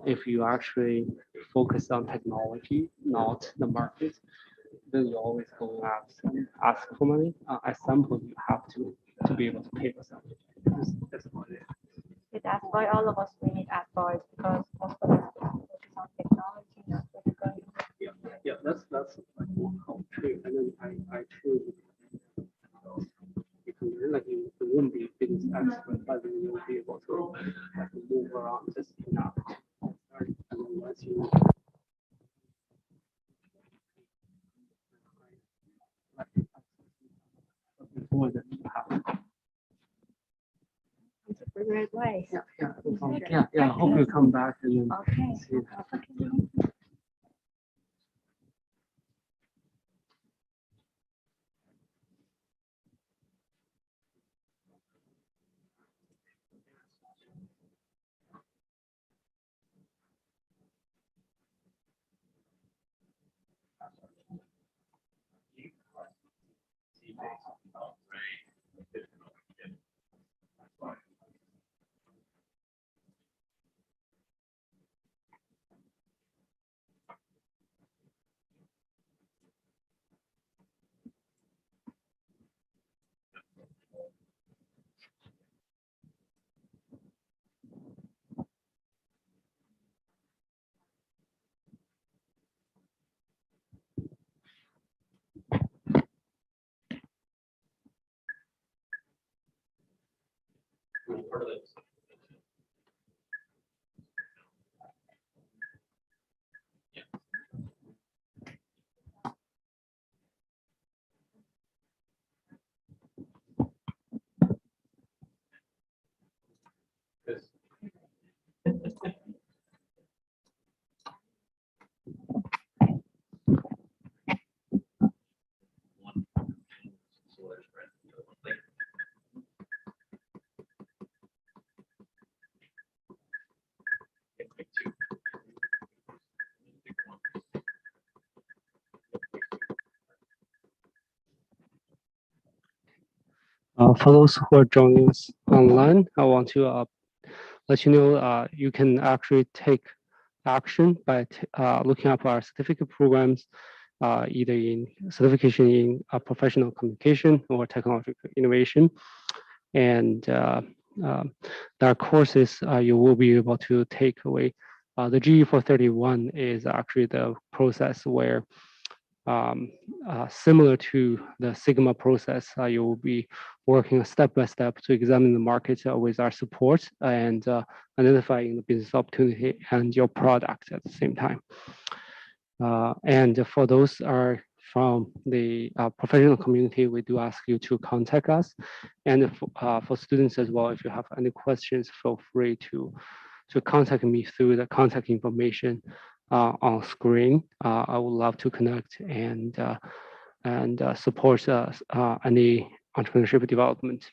if you actually focus on technology, not the market, then you're always going to ask for money. At some point, you have to be able to pay yourself. That's what it is.
That's why all of us we need advice because most of us focus on technology, not physical.
Yeah, that's like one whole tree. And then I choose because like you wouldn't be business expert, but then you'll be able to like move around just enough. And then once you before that happens.
It's a great way.
Yeah. I hope you come back and then see.
Okay.
For those who are joining us online, I want to let you know you can actually take action by looking up our certificate programs, either in certification in professional communication or technological innovation. And there are courses you will be able to take away. The GE431 is actually the process where similar to the Sigma process, you will be working step by step to examine the market with our support and identifying the business opportunity and your product at the same time. And for those are from the professional community, we do ask you to contact us. And for students as well, if you have any questions, feel free to contact me through the contact information on screen. I would love to connect and support any entrepreneurship development.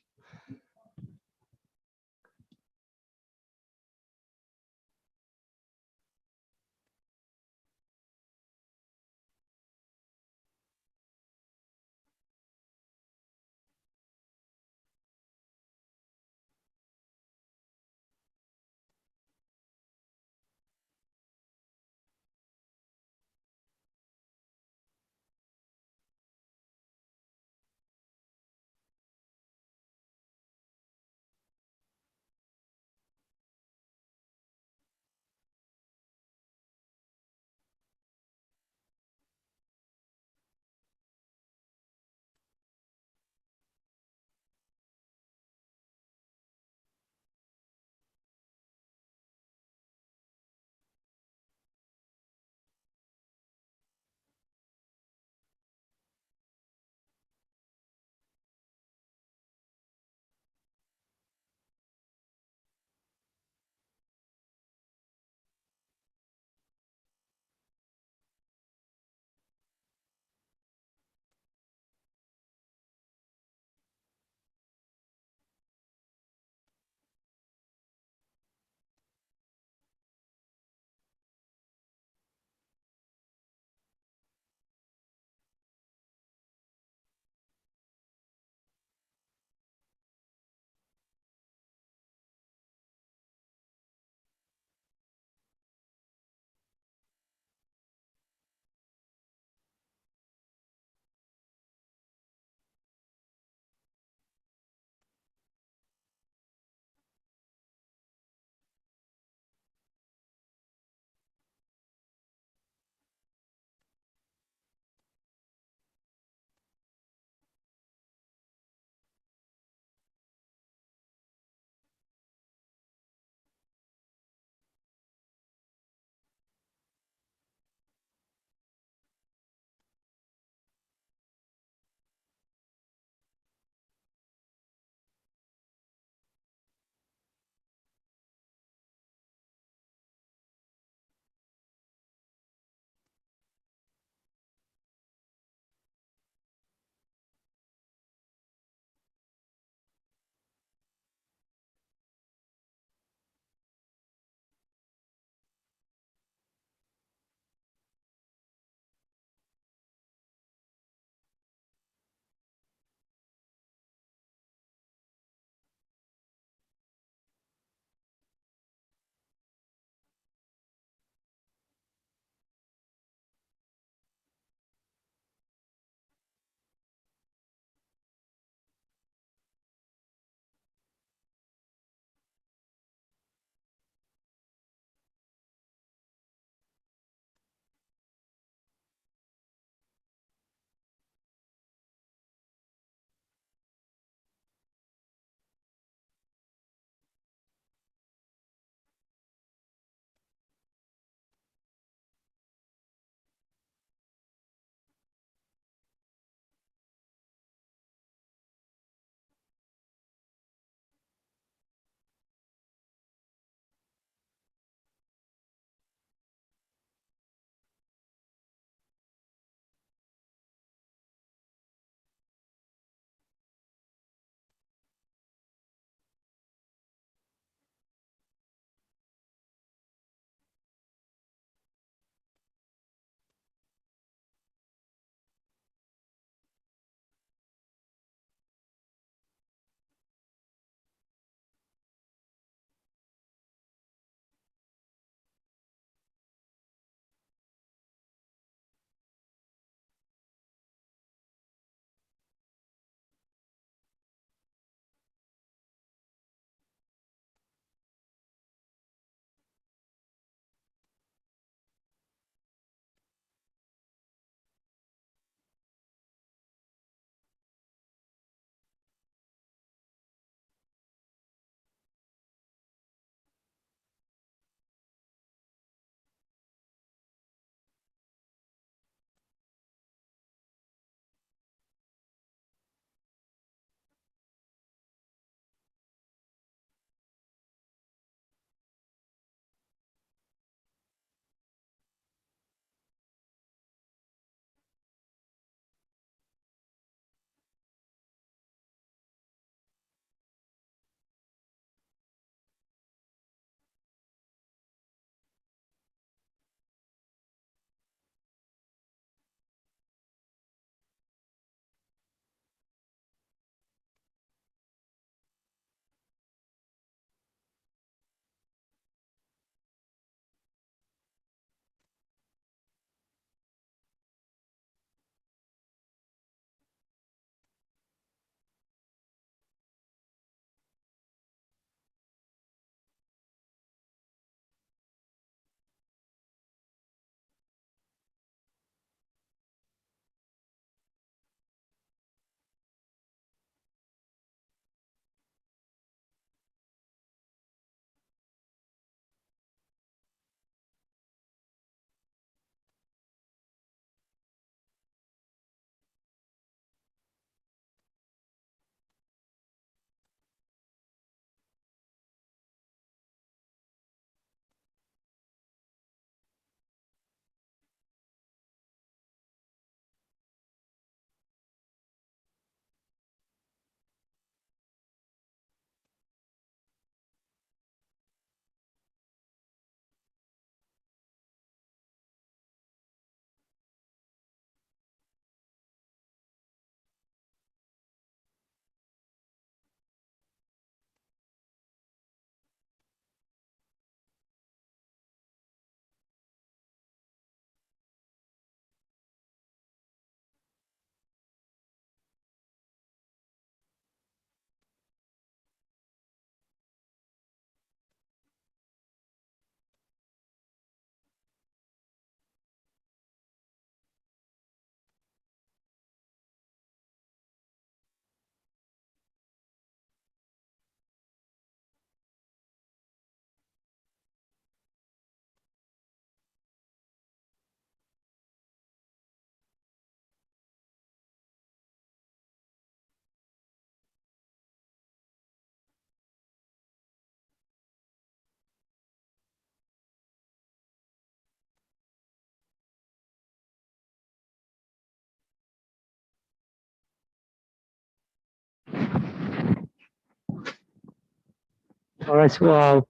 All right, so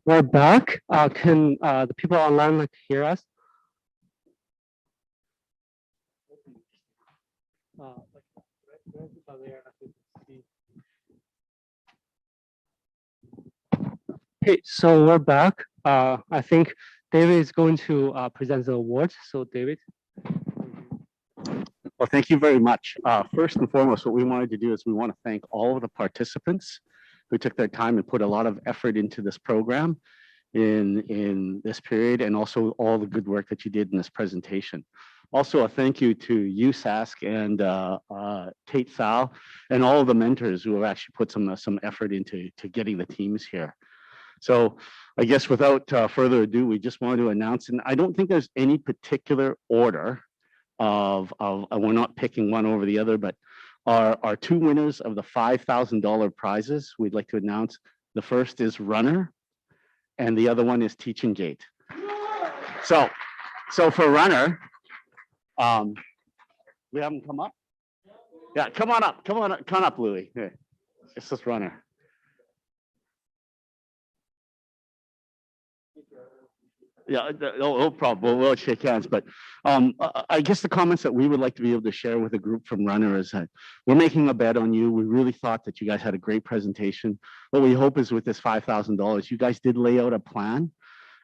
we're back. Can the people online hear us? Okay, so we're back. I think David is going to present the awards. So David.
Well, thank you very much. First and foremost, what we wanted to do is we want to thank all of the participants who took their time and put a lot of effort into this program in this period, and also all the good work that you did in this presentation. Also, a thank you to USask and Tate Sal and all of the mentors who have actually put some effort into getting the teams here. So I guess without further ado, we just wanted to announce, and I don't think there's any particular order of we're not picking one over the other, but our two winners of the $5,000 prizes we'd like to announce. The first is Runner, and the other one is Teaching Gate. So for Runner, we have them come up. Yeah, come on up, Louis. Here, it's this Runner. Yeah, no problem. We'll shake hands. But I guess the comments that we would like to be able to share with a group from Runner is that we're making a bet on you. We really thought that you guys had a great presentation. What we hope is with this $5,000, you guys did lay out a plan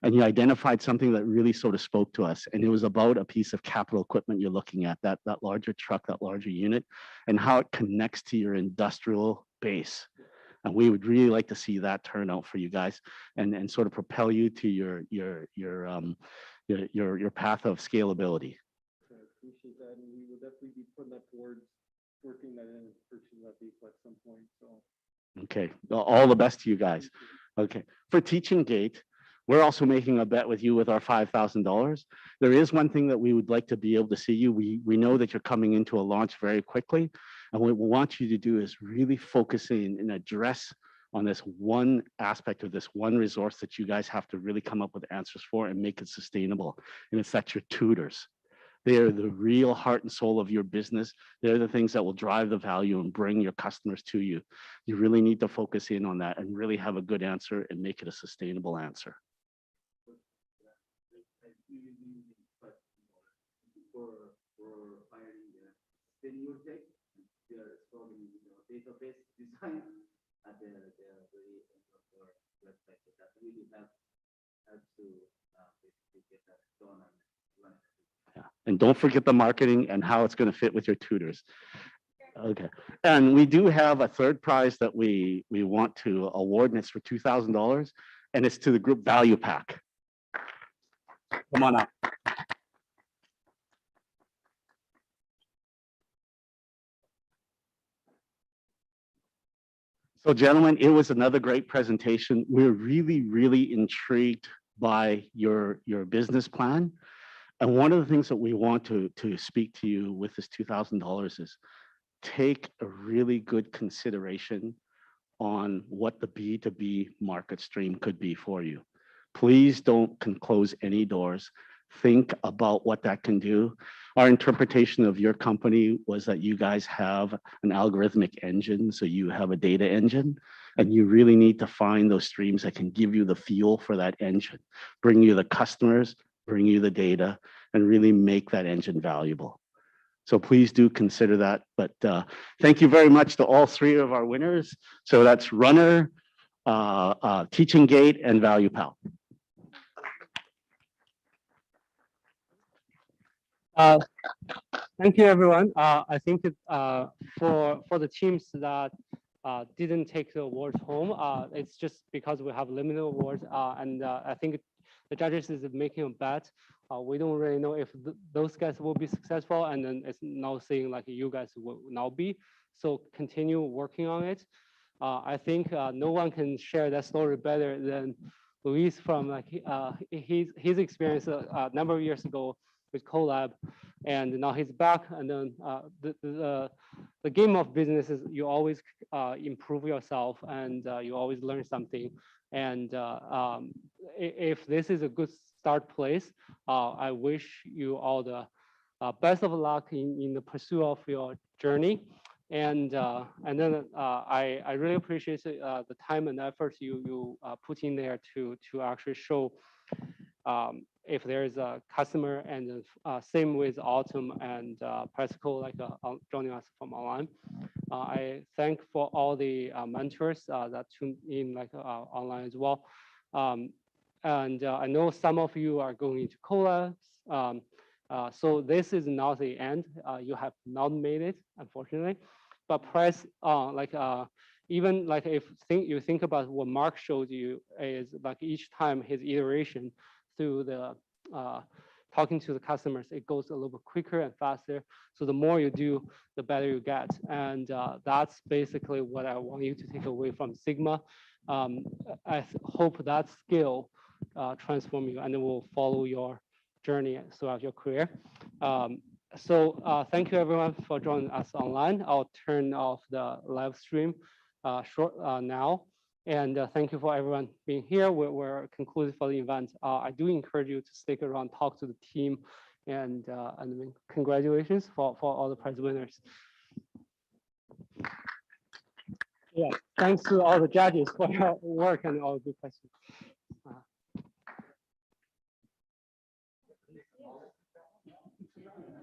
and you identified something that really sort of spoke to us. And it was about a piece of capital equipment you're looking at, that larger truck, that larger unit, and how it connects to your industrial base. And we would really like to see that turn out for you guys and sort of propel you to your path of scalability.
I appreciate that, and we will definitely be putting that towards working that in and purchasing that vehicle at some point. So.
Okay, all the best to you guys. Okay, for Teaching Gate, we're also making a bet with you with our $5,000. There is one thing that we would like to be able to see you. We know that you're coming into a launch very quickly. And what we want you to do is really focus in and address on this one aspect of this one resource that you guys have to really come up with answers for and make it sustainable. And it's that your tutors. They're the real heart and soul of your business. They're the things that will drive the value and bring your customers to you. You really need to focus in on that and really have a good answer and make it a sustainable answer.
Database design at the very end of your website. That really helps to basically get that done and run it.
Yeah. And don't forget the marketing and how it's going to fit with your tutors. Okay. And we do have a third prize that we want to award, and it's for $2,000, and it's to the group value pack. Come on up. So gentlemen, it was another great presentation. We're really, really intrigued by your business plan. And one of the things that we want to speak to you with this $2,000 is take a really good consideration on what the B2B market stream could be for you. Please don't close any doors. Think about what that can do. Our interpretation of your company was that you guys have an algorithmic engine, so you have a data engine, and you really need to find those streams that can give you the fuel for that engine, bring you the customers, bring you the data, and really make that engine valuable. So please do consider that. But thank you very much to all three of our winners. So that's Runner, Teaching Gate, and Value Pal.
Thank you, everyone. I think for the teams that didn't take the awards home, it's just because we have limited awards, and I think the judges is making a bet. We don't really know if those guys will be successful, and then it's now saying like you guys will now be. So continue working on it. I think no one can share that story better than Luis from like his experience a number of years ago with Colab, and now he's back. And then the game of business is you always improve yourself, and you always learn something. And if this is a good start place, I wish you all the best of luck in the pursuit of your journey. And then I really appreciate the time and effort you put in there to actually show if there is a customer, and same with Autumn and Practical, like joining us from online. I thank for all the mentors that tuned in like online as well. And I know some of you are going into collabs. So this is not the end. You have not made it, unfortunately. But press even like if you think about what Mark showed you is like each time his iteration through the talking to the customers, it goes a little bit quicker and faster. So the more you do, the better you get. And that's basically what I want you to take away from Sigma. I hope that skill transform you and it will follow your journey throughout your career. So thank you everyone for joining us online. I'll turn off the live stream now. And thank you for everyone being here. We're concluded for the event. I do encourage you to stick around, talk to the team, and congratulations for all the prize winners. Yeah, thanks to all the judges for your work and all the good questions.